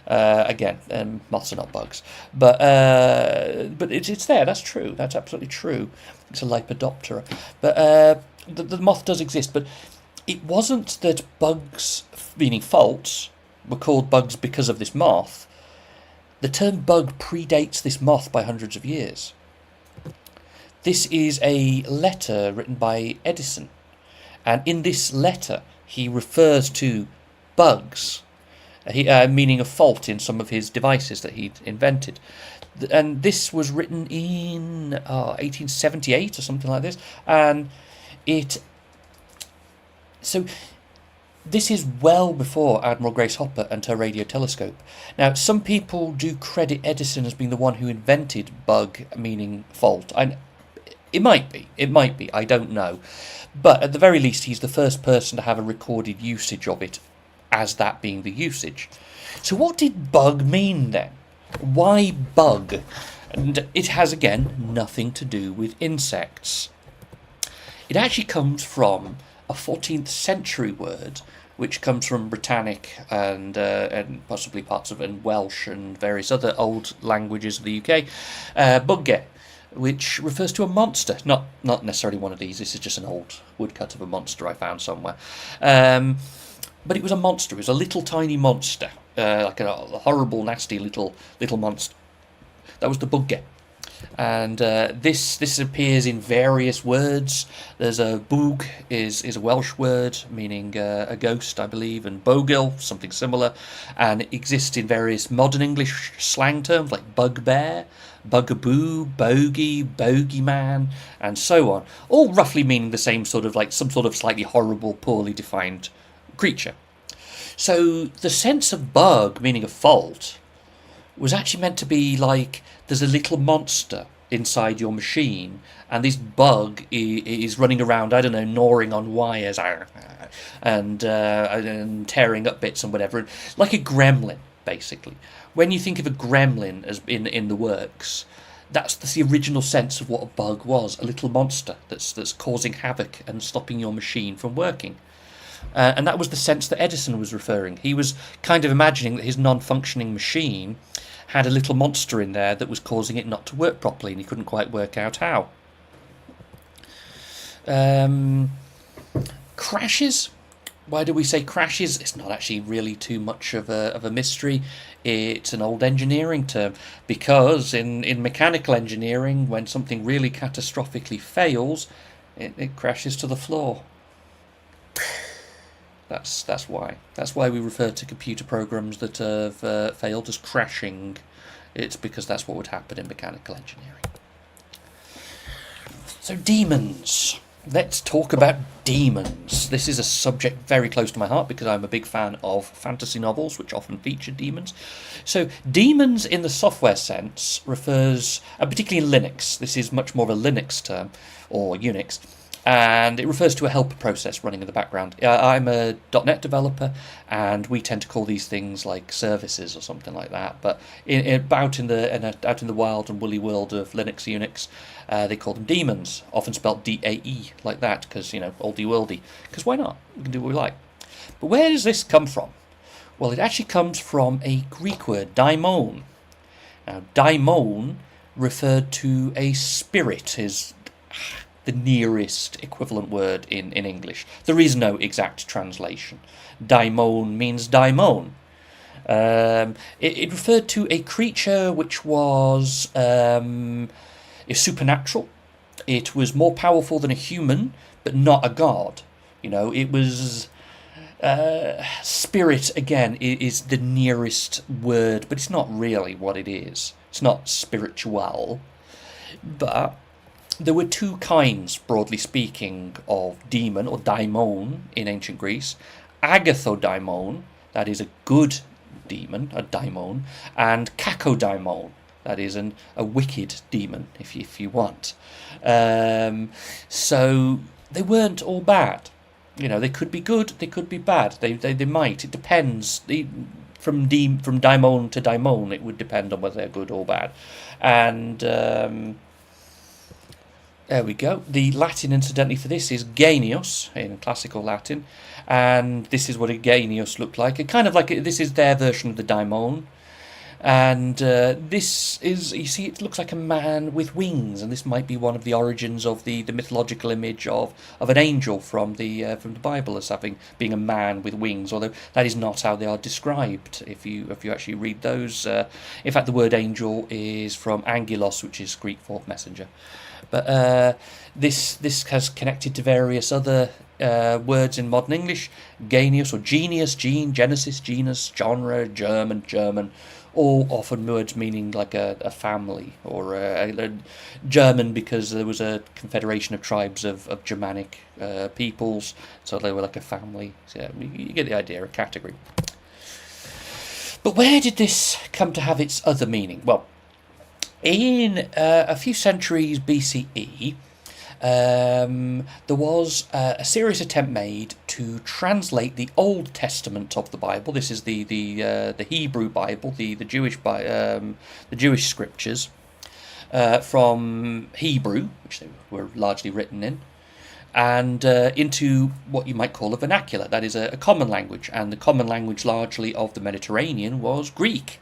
Again, moths are not bugs, but it's there. That's true. That's absolutely true. It's a Lepidoptera, but the moth does exist. But it wasn't that bugs, meaning faults, were called bugs because of this moth. The term bug predates this moth by hundreds of years. This is a letter written by Edison. And in this letter, he refers to bugs, meaning a fault in some of his devices that he'd invented. And this was written in 1878 or something like this. And so this is well before Admiral Grace Hopper and her radio telescope. Now, some people do credit Edison as being the one who invented bug, meaning fault. And it might be, I don't know. But at the very least, he's the first person to have a recorded usage of it as that being the usage. So what did bug mean then? Why bug? And it has, again, nothing to do with insects. It actually comes from a 14th century word, which comes from Britannic and possibly parts of Welsh and various other old languages of the UK, bugge, which refers to a monster, not necessarily one of these. This is just an old woodcut of a monster I found somewhere. But it was a monster. It was a little tiny monster, like a horrible, nasty little monster. That was the bugge. And this appears in various words. There's a bwg is a Welsh word meaning a ghost, I believe, and bogil, something similar, and it exists in various modern English slang terms like bugbear, bugaboo, bogey, bogeyman, and so on, all roughly meaning the same sort of, like, some sort of slightly horrible, poorly defined creature. So the sense of bug, meaning a fault, was actually meant to be like there's a little monster inside your machine, and this bug is running around, I don't know, gnawing on wires and tearing up bits and whatever, like a gremlin, basically. When you think of a gremlin as in the works, that's the original sense of what a bug was, a little monster that's causing havoc and stopping your machine from working. And that was the sense that Edison was referring. He was kind of imagining that his non-functioning machine had a little monster in there that was causing it not to work properly, and he couldn't quite work out how. Crashes. Why do we say crashes? It's not actually really too much of a mystery. It's an old engineering term, because in mechanical engineering, when something really catastrophically fails, it crashes to the floor. That's why. That's why we refer to computer programs that have failed as crashing. It's because that's what would happen in mechanical engineering. So demons. Let's talk about demons. This is a subject very close to my heart because I'm a big fan of fantasy novels which often feature demons. So demons in the software sense refers, particularly in Linux, this is much more of a Linux term, or Unix, and it refers to a helper process running in the background. I'm a .NET developer, and we tend to call these things like services or something like that. But out in the wild and woolly world of Linux, Unix, they call them daemons, often spelled DAE like that, because oldie worldy. Because why not? We can do what we like. But where does this come from? Well, it actually comes from a Greek word, daimon. Now, daimon referred to a spirit, is the nearest equivalent word in English. There is no exact translation. Daimon means daimon. It referred to a creature which was supernatural. It was more powerful than a human, but not a god. It was... spirit, again, is the nearest word, but it's not really what it is. It's not spiritual. But there were two kinds, broadly speaking, of demon or daimon in ancient Greece. Agathodaimon, that is a good demon, a daimon, and kakodaimon, that is a wicked demon, if you want. So they weren't all bad. They could be good, they could be bad. They might. It depends. From daimon to daimon, it would depend on whether they're good or bad. And there we go. The Latin, incidentally, for this is genius in classical Latin, and this is what a genius looked like. This is their version of the daimon. And this is, you see, it looks like a man with wings, and this might be one of the origins of the mythological image of an angel from the Bible as being a man with wings. Although that is not how they are described if you actually read those. In fact, the word angel is from angelos, which is Greek for messenger. But this has connected to various other words in modern English: genius or genius, gene, genesis, genus, genre, German. All often words meaning like a family, or a German because there was a confederation of tribes of Germanic peoples, so they were like a family. So yeah, you get the idea, a category. But where did this come to have its other meaning? Well, in a few centuries BCE, there was a serious attempt made to translate the Old Testament of the Bible. This is the Hebrew Bible, the Jewish scriptures, from Hebrew, which they were largely written in, and into what you might call a vernacular. That is a common language, and the common language largely of the Mediterranean was Greek.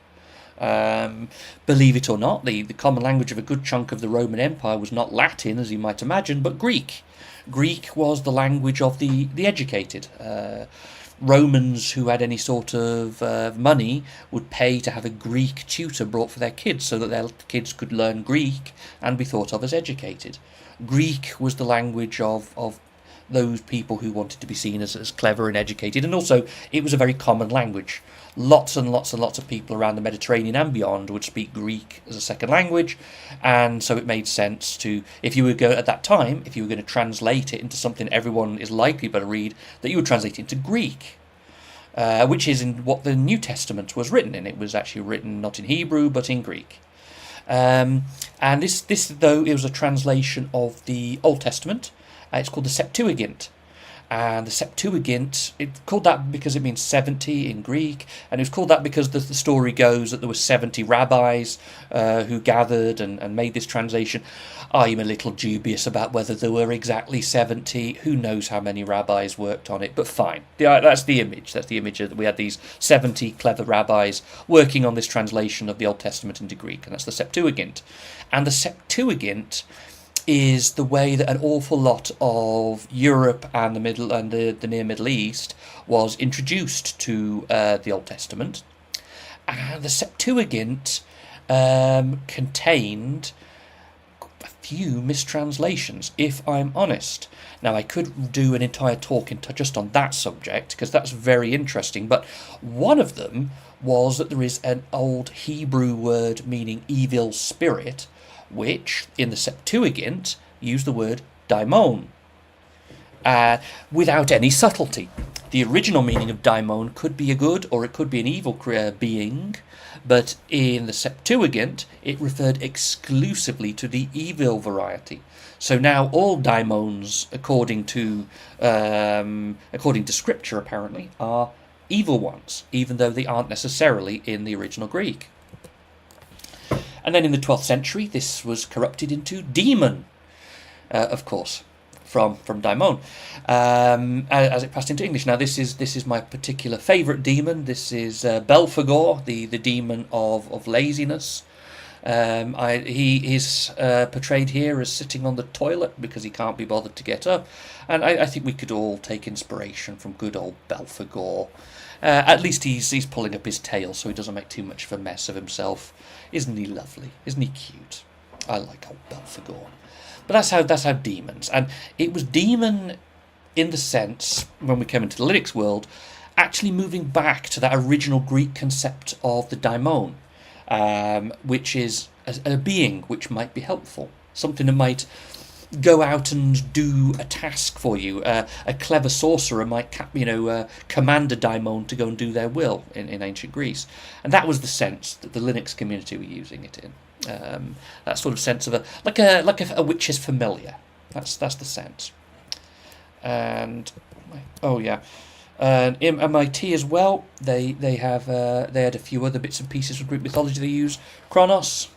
Believe it or not, the common language of a good chunk of the Roman Empire was not Latin, as you might imagine, but Greek. Greek was the language of the educated. Romans who had any sort of money would pay to have a Greek tutor brought for their kids, so that their kids could learn Greek and be thought of as educated. Greek was the language of those people who wanted to be seen as clever and educated, and also it was a very common language. Lots and lots and lots of people around the Mediterranean and beyond would speak Greek as a second language, and so it made sense to, if you were going to translate it into something everyone is likely to read, that you would translate it into Greek, which is in what the New Testament was written in. It was actually written not in Hebrew but in Greek. And this though it was a translation of the Old Testament, it's called the Septuagint. And the Septuagint, it's called that because it means 70 in Greek, and it was called that because the story goes that there were 70 rabbis who gathered and made this translation. I'm a little dubious about whether there were exactly 70. Who knows how many rabbis worked on it, but fine. That's the image. That's the image that we had these 70 clever rabbis working on this translation of the Old Testament into Greek, and that's the Septuagint. And the Septuagint is the way that an awful lot of Europe and the near Middle East was introduced to the Old Testament. And the Septuagint contained a few mistranslations, if I'm honest. Now, I could do an entire talk just on that subject, because that's very interesting, but one of them was that there is an old Hebrew word meaning evil spirit, which, in the Septuagint, used the word daimon, without any subtlety. The original meaning of daimon could be a good or it could be an evil being, but in the Septuagint, it referred exclusively to the evil variety. So now all daimons, according to Scripture, apparently, are evil ones, even though they aren't necessarily in the original Greek. And then in the 12th century, this was corrupted into demon, of course, from daimon, as it passed into English. Now this is my particular favourite demon. This is Belphegor, the demon of laziness. He is portrayed here as sitting on the toilet because he can't be bothered to get up, and I think we could all take inspiration from good old Belphegor. At least he's pulling up his tail so he doesn't make too much of a mess of himself. Isn't he lovely? Isn't he cute? I like old Belphegor. But that's how demons, and it was demon in the sense, when we came into the Linux world, actually moving back to that original Greek concept of the daimon, which is a being which might be helpful, something that might go out and do a task for you. A clever sorcerer might command a daimon to go and do their will in ancient Greece, and that was the sense that the Linux community were using it in. That sort of sense of a witch's familiar. That's the sense. And and in MIT as well, they had a few other bits and pieces of Greek mythology they use. Kronos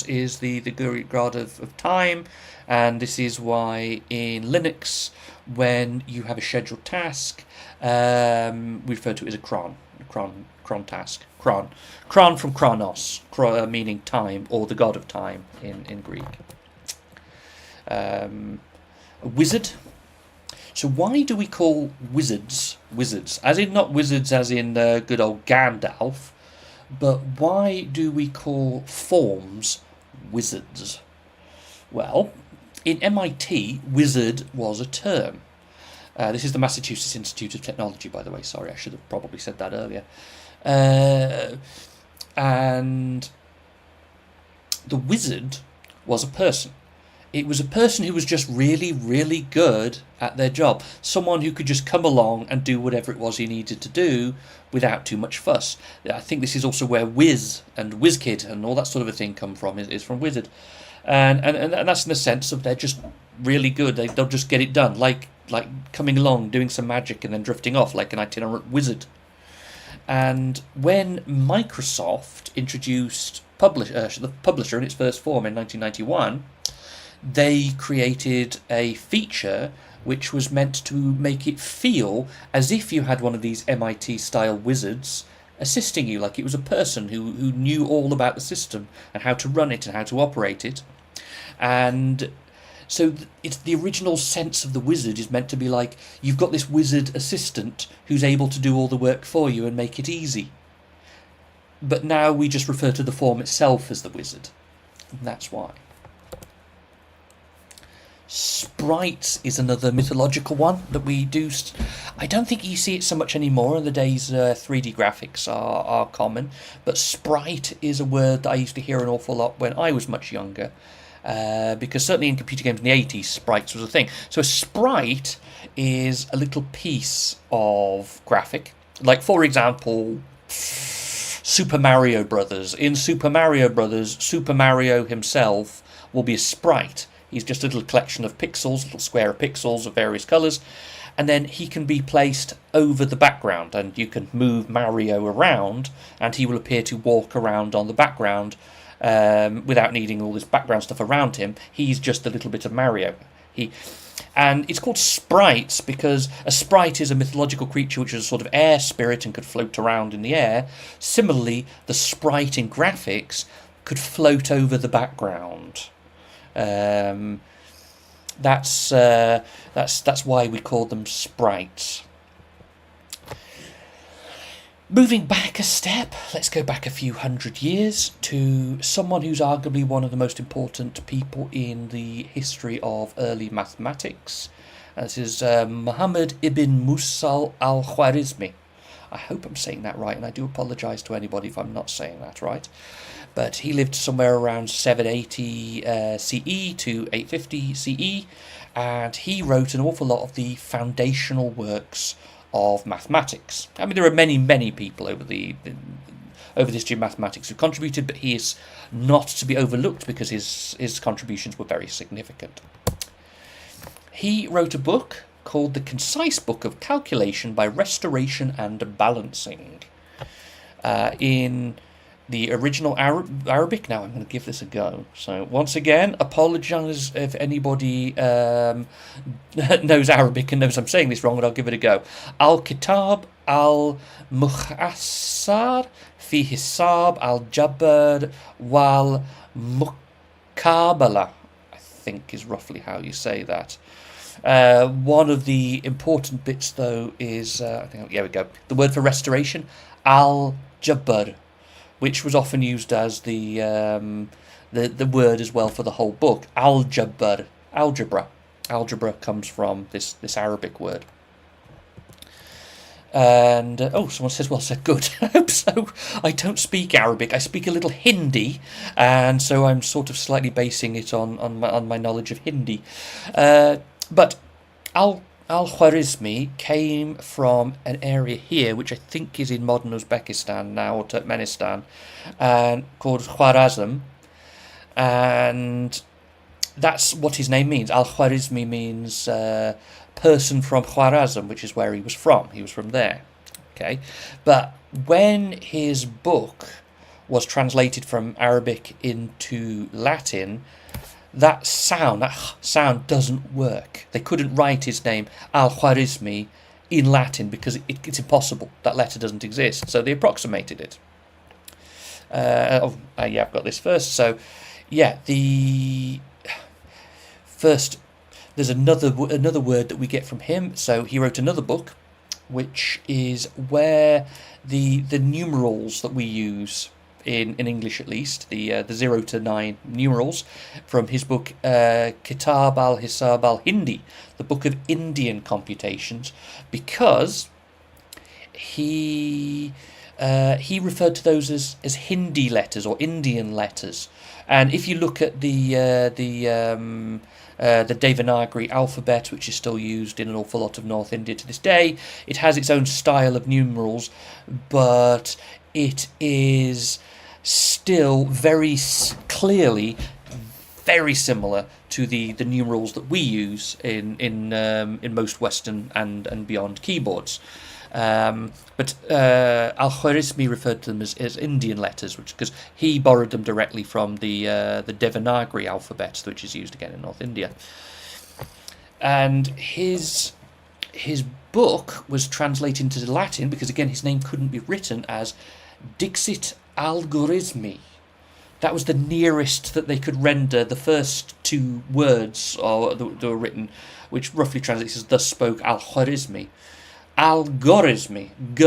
is the Greek god of time, and this is why in Linux, when you have a scheduled task, we refer to it as a cron task. Cron from Kronos, meaning time, or the god of time in Greek. A wizard. So why do we call wizards? As in not wizards as in good old Gandalf, but why do we call forms wizards? Well, in MIT, wizard was a term. This is the Massachusetts Institute of Technology, by the way. Sorry, I should have probably said that earlier. And the wizard was a person. It was a person who was just really, really good at their job. Someone who could just come along and do whatever it was he needed to do without too much fuss. I think this is also where whiz and WizKid and all that sort of a thing come from, is from wizard. And that's in the sense of they're just really good. They'll just get it done, like coming along, doing some magic and then drifting off like an itinerant wizard. And when Microsoft introduced the publisher in its first form in 1991, they created a feature which was meant to make it feel as if you had one of these MIT-style wizards assisting you, like it was a person who knew all about the system and how to run it and how to operate it. And so it's the original sense of the wizard is meant to be like, you've got this wizard assistant who's able to do all the work for you and make it easy. But now we just refer to the form itself as the wizard. And that's why. Sprites is another mythological one that we do. I don't think you see it so much anymore in the days 3D graphics are common, but sprite is a word that I used to hear an awful lot when I was much younger, because certainly in computer games in the 80s, sprites was a thing. So a sprite is a little piece of graphic, like for example, Super Mario Brothers. In Super Mario Brothers, Super Mario himself will be a sprite. He's just a little collection of pixels, a little square of pixels of various colours, and then he can be placed over the background, and you can move Mario around, and he will appear to walk around on the background without needing all this background stuff around him. He's just a little bit of Mario. And it's called sprites because a sprite is a mythological creature which is a sort of air spirit and could float around in the air. Similarly, the sprite in graphics could float over the background. That's why we call them sprites. Moving back a step, let's go back a few hundred years to someone who's arguably one of the most important people in the history of early mathematics. This is Muhammad ibn Musa al-Khwarizmi. I hope I'm saying that right, and I do apologise to anybody if I'm not saying that right. But he lived somewhere around 780 CE to 850 CE, and he wrote an awful lot of the foundational works of mathematics. I mean, there are many, many people over over the history of mathematics who contributed, but he is not to be overlooked because his contributions were very significant. He wrote a book called The Concise Book of Calculation by Restoration and Balancing. In the original Arabic. Now I'm going to give this a go. So once again, apologise if anybody knows Arabic and knows I'm saying this wrong, but I'll give it a go. Al-Kitab al-Mukhassar fi Hisab al-Jabr wal-Muqabala, I think is roughly how you say that. One of the important bits, though, is here we go. The word for restoration, al-Jabr, which was often used as the word as well for the whole book. Algebra. Algebra comes from this Arabic word. And someone says, well said, good. I hope so. I don't speak Arabic. I speak a little Hindi, and so I'm sort of slightly basing it on my knowledge of Hindi. But Al-Khwarizmi came from an area here, which I think is in modern Uzbekistan now, or Turkmenistan, called Khwarazm, and that's what his name means. Al-Khwarizmi means person from Khwarazm, which is where he was from. He was from there. Okay, but when his book was translated from Arabic into Latin, that sound doesn't work. They couldn't write his name Al-Khwarizmi in Latin because it's impossible. That letter doesn't exist. So they approximated it. I've got this first. So, the first, there's another word that we get from him. So he wrote another book, which is where the numerals that we use in English, at least, the 0 to 9 numerals, from his book Kitab al-Hisab al-Hindi, the book of Indian computations, because he referred to those as Hindi letters or Indian letters. And if you look at the Devanagari alphabet, which is still used in an awful lot of North India to this day, it has its own style of numerals, but it is still very clearly very similar to the numerals that we use in most Western and beyond keyboards. But Al-Khwarizmi referred to them as Indian letters, because he borrowed them directly from the Devanagari alphabet, which is used again in North India. And his book was translated into Latin because, again, his name couldn't be written as Dixit Algoritmi. That was the nearest that they could render the first two words that were written, which roughly translates as thus spoke Al-Khwarizmi. Algoritmi, g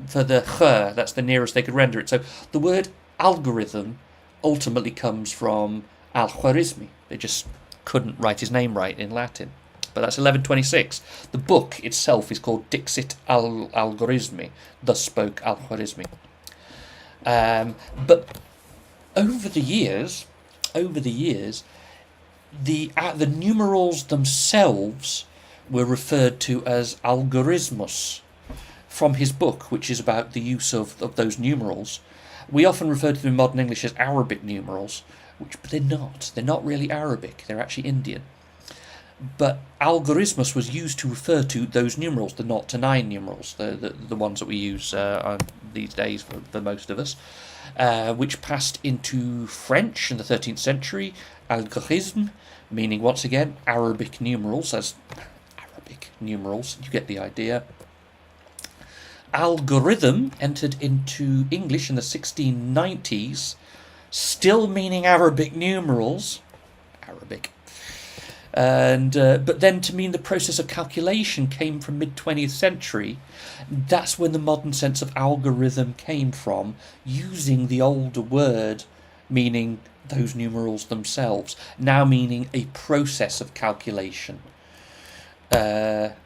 for the kh, that's the nearest they could render it. So the word algorithm ultimately comes from Al-Khwarizmi. They just couldn't write his name right in Latin. But that's 1126. The book itself is called Dixit Algoritmi, thus spoke Al-Khwarizmi. But over the years, the numerals themselves were referred to as algoritmus from his book, which is about the use of those numerals. We often refer to them in modern English as Arabic numerals, but they're not. They're not really Arabic. They're actually Indian. But algoritmus was used to refer to those numerals, the 0 to 9 numerals, the ones that we use these days for most of us, which passed into French in the 13th century, algorithme, meaning, once again, Arabic numerals, as Arabic numerals, you get the idea. Algorithm entered into English in the 1690s, still meaning Arabic numerals, Arabic. And but then to mean the process of calculation came from mid-20th century. That's when the modern sense of algorithm came from, using the older word meaning those numerals themselves, now meaning a process of calculation. That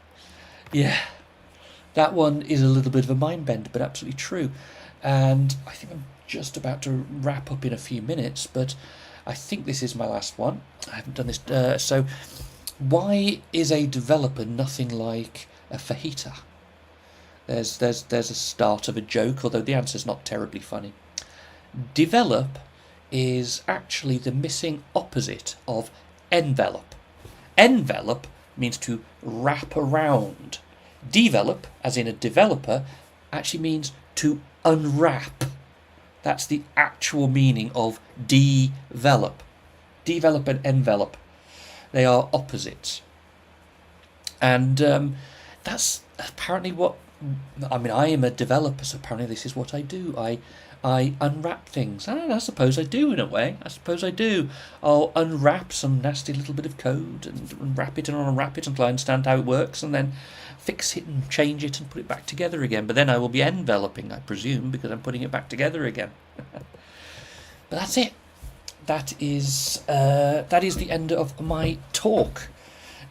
one is a little bit of a mind bender, but absolutely true. And I think I'm just about to wrap up in a few minutes, but I think this is my last one. I haven't done this. So, why is a developer nothing like a fajita? There's a start of a joke, although the answer's not terribly funny. Develop is actually the missing opposite of envelop. Envelop means to wrap around. Develop, as in a developer, actually means to unwrap. That's the actual meaning of develop. Develop and envelop, they are opposites. And that's apparently what, I mean, I am a developer, so apparently this is what I do. I unwrap things. I suppose I do in a way. I suppose I do. I'll unwrap some nasty little bit of code and unwrap it and unwrap it until I understand how it works, and then fix it and change it and put it back together again. But then I will be enveloping, I presume, because I'm putting it back together again. But that's it. That is the end of my talk.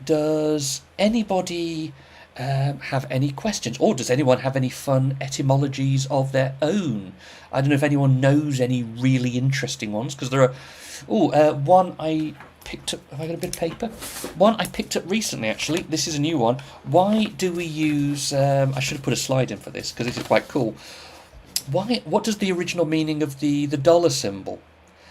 Does anybody have any questions, or does anyone have any fun etymologies of their own? I don't know if anyone knows any really interesting ones, because there are one I picked up. Have I got a bit of paper? One I picked up recently, actually. This is a new one. Why do we use I should have put a slide in for this, because this is quite cool. What does the original meaning of the dollar symbol?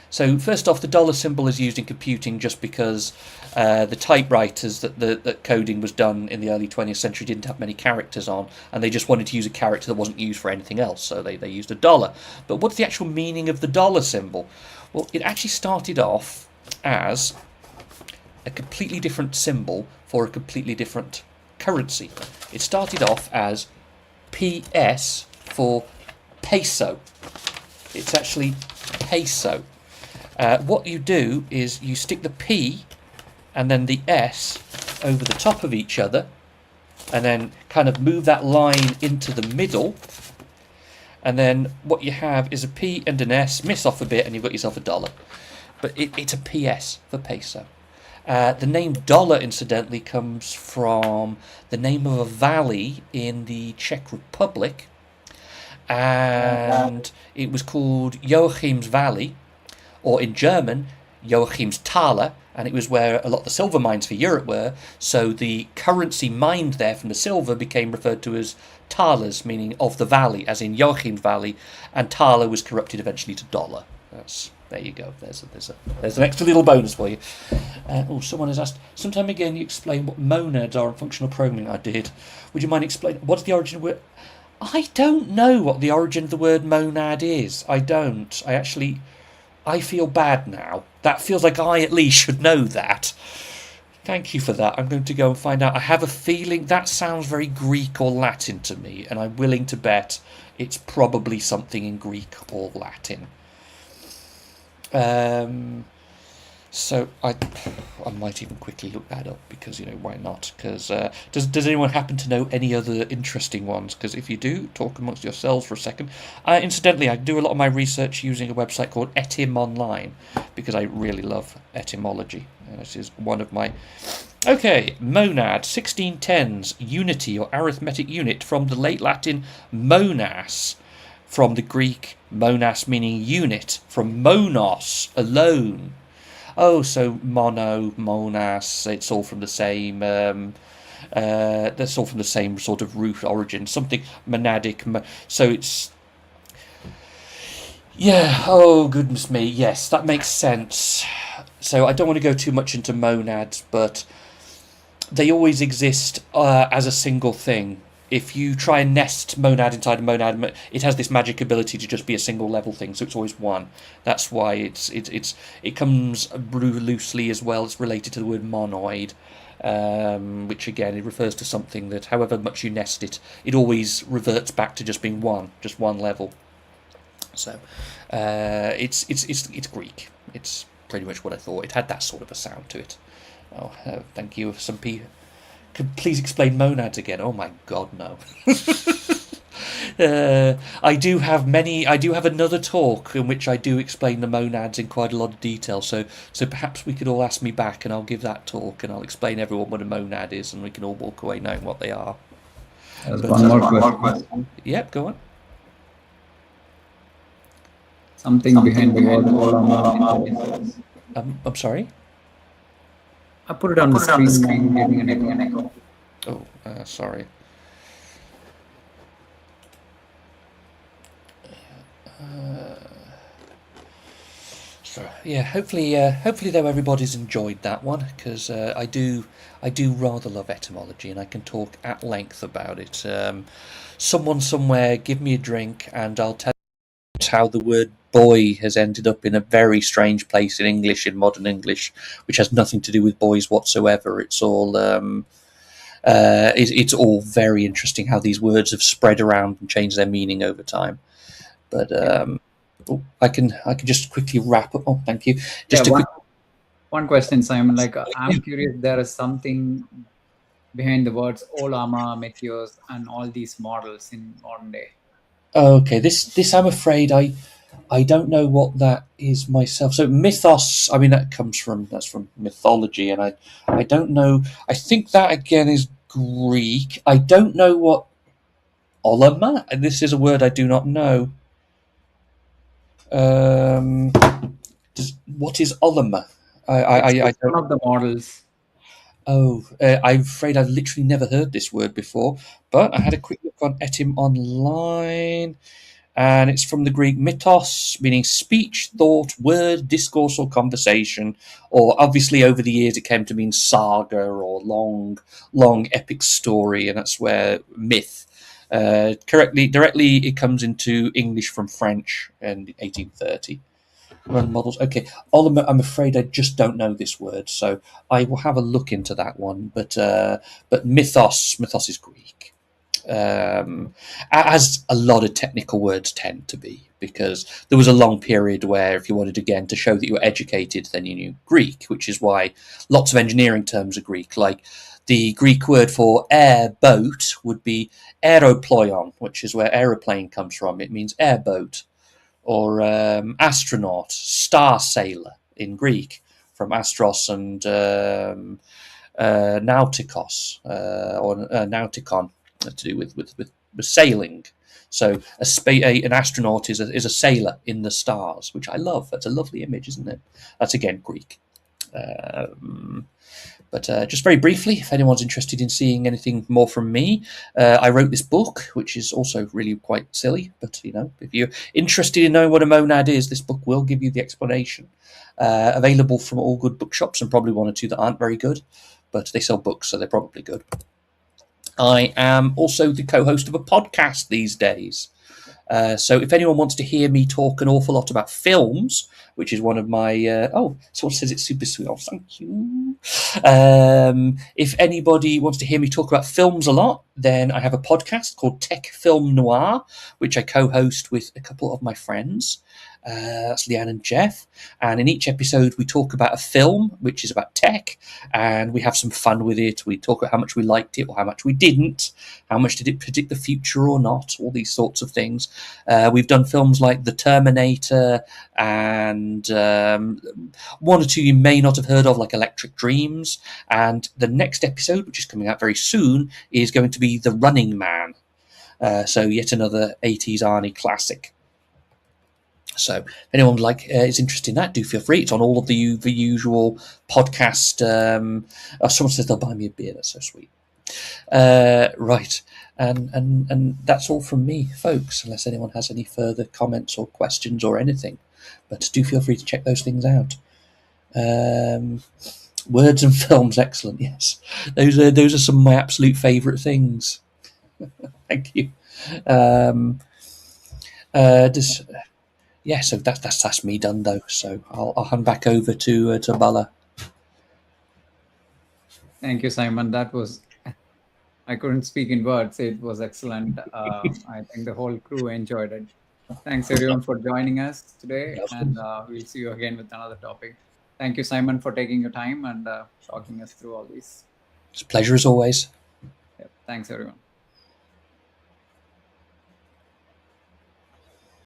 So first off, the dollar symbol is used in computing just because the typewriters that coding was done in the early 20th century didn't have many characters on, and they just wanted to use a character that wasn't used for anything else, so they used a dollar. But what's the actual meaning of the dollar symbol? Well, it actually started off as a completely different symbol for a completely different currency. It started off as PS for peso. It's actually peso. What you do is you stick the P and then the S over the top of each other, and then kind of move that line into the middle, and then what you have is a P and an S, miss off a bit, and you've got yourself a dollar. But it's a PS for peso. The name dollar, incidentally, comes from the name of a valley in the Czech Republic, and it was called Joachim's Valley, or in German, Joachimsthaler, and it was where a lot of the silver mines for Europe were, so the currency mined there from the silver became referred to as thalers, meaning of the valley, as in Joachim's Valley, and thaler was corrupted eventually to dollar. There you go, there's an extra little bonus for you. Someone has asked, sometime again you explain what monads are in functional programming. I did. Would you mind explaining, what's the origin of the word? I don't know what the origin of the word monad is. I don't. I feel bad now. That feels like I at least should know that. Thank you for that. I'm going to go and find out. I have a feeling that sounds very Greek or Latin to me, and I'm willing to bet it's probably something in Greek or Latin. So I might even quickly look that up, because, why not? Because does anyone happen to know any other interesting ones? Because if you do, talk amongst yourselves for a second. Incidentally, I do a lot of my research using a website called Etym Online, because I really love etymology. This is one of my... Okay, monad, 1610s, unity or arithmetic unit, from the late Latin monas, from the Greek monas meaning unit, from monos, alone. Oh, so mono, monas, it's all from the same, that's all from the same sort of root origin, something monadic, so it's, yeah, oh goodness me, yes, that makes sense. So I don't want to go too much into monads, but they always exist as a single thing. If you try and nest monad inside a monad, it has this magic ability to just be a single level thing, so it's always one. That's why it comes loosely as well. It's related to the word monoid, which again, it refers to something that, however much you nest it, it always reverts back to just being just one level. So it's Greek. It's pretty much what I thought. It had that sort of a sound to it. Oh, thank you. Some people. Could please explain monads again? Oh my God, no. I do have another talk in which I do explain the monads in quite a lot of detail. So perhaps we could all ask me back, and I'll give that talk, and I'll explain everyone what a monad is, and we can all walk away knowing what they are. There's one more question. Yep, go on. Something behind the word. I'm sorry. I put it on the screen. Giving an echo. Oh, sorry. Yeah, hopefully though everybody's enjoyed that one, because I do rather love etymology, and I can talk at length about it. Someone somewhere give me a drink and I'll tell you how the word boy has ended up in a very strange place in English, in modern English, which has nothing to do with boys whatsoever. It's all very interesting how these words have spread around and changed their meaning over time. But Yeah. I can just quickly wrap up. Oh, thank you. Yeah. Just a quick. One question, Simon. Like, I'm curious. There is something behind the words Olama, Meteos, and all these models in modern day. Okay, this I'm afraid I don't know what that is myself. So mythos, I mean that's from mythology, and I don't know. I think that again is Greek. I don't know what olama, and this is a word I do not know. Um, what is olama? I It's don't. one of the models. Oh, I'm afraid I've literally never heard this word before. But I had a quick look on Etym online, and it's from the Greek mythos, meaning speech, thought, word, discourse, or conversation. Or obviously, over the years, it came to mean saga or long epic story, and that's where myth. Directly, it comes into English from French in 1830. Run models. Okay, I'm afraid I just don't know this word, so I will have a look into that one. But mythos is Greek, um, as a lot of technical words tend to be, because there was a long period where if you wanted again to show that you were educated, then you knew Greek, which is why lots of engineering terms are Greek. Like the Greek word for airboat would be aeroploion, which is where aeroplane comes from. It means airboat. Or astronaut, star sailor in Greek, from astros and nautikos, or nautikon, to do with sailing. So an astronaut is a sailor in the stars, which I love. That's a lovely image, isn't it? That's again Greek. Um, but just very briefly, if anyone's interested in seeing anything more from me, I wrote this book, which is also really quite silly. But if you're interested in knowing what a monad is, this book will give you the explanation. Available from all good bookshops, and probably one or two that aren't very good, but they sell books, so they're probably good. I am also the co-host of a podcast these days. So if anyone wants to hear me talk an awful lot about films, which is one of my someone says it's super sweet. Oh, thank you. If anybody wants to hear me talk about films a lot, then I have a podcast called Tech Film Noir, which I co-host with a couple of my friends. That's Leanne and Jeff. And in each episode, we talk about a film, which is about tech, and we have some fun with it. We talk about how much we liked it or how much we didn't, how much did it predict the future or not, all these sorts of things. We've done films like The Terminator, and one or two you may not have heard of, like Electric Dreams. And the next episode, which is coming out very soon, is going to be The Running Man. So yet another 80s Arnie classic. So if anyone is interested in that, do feel free. It's on all of the usual podcast. Someone says they'll buy me a beer. That's so sweet. Right, and that's all from me, folks. Unless anyone has any further comments or questions or anything, but do feel free to check those things out. Words and films, excellent. Yes, those are some of my absolute favourite things. Thank you. Does Yeah, so that's me done though. So I'll hand back over to Bala. Thank you, Simon. That was, I couldn't speak in words. It was excellent. I think the whole crew enjoyed it. Thanks everyone for joining us today, Yeah, of and course. we'll see you again with another topic. Thank you, Simon, for taking your time and talking us through all these. It's a pleasure as always. Yep. Thanks, everyone.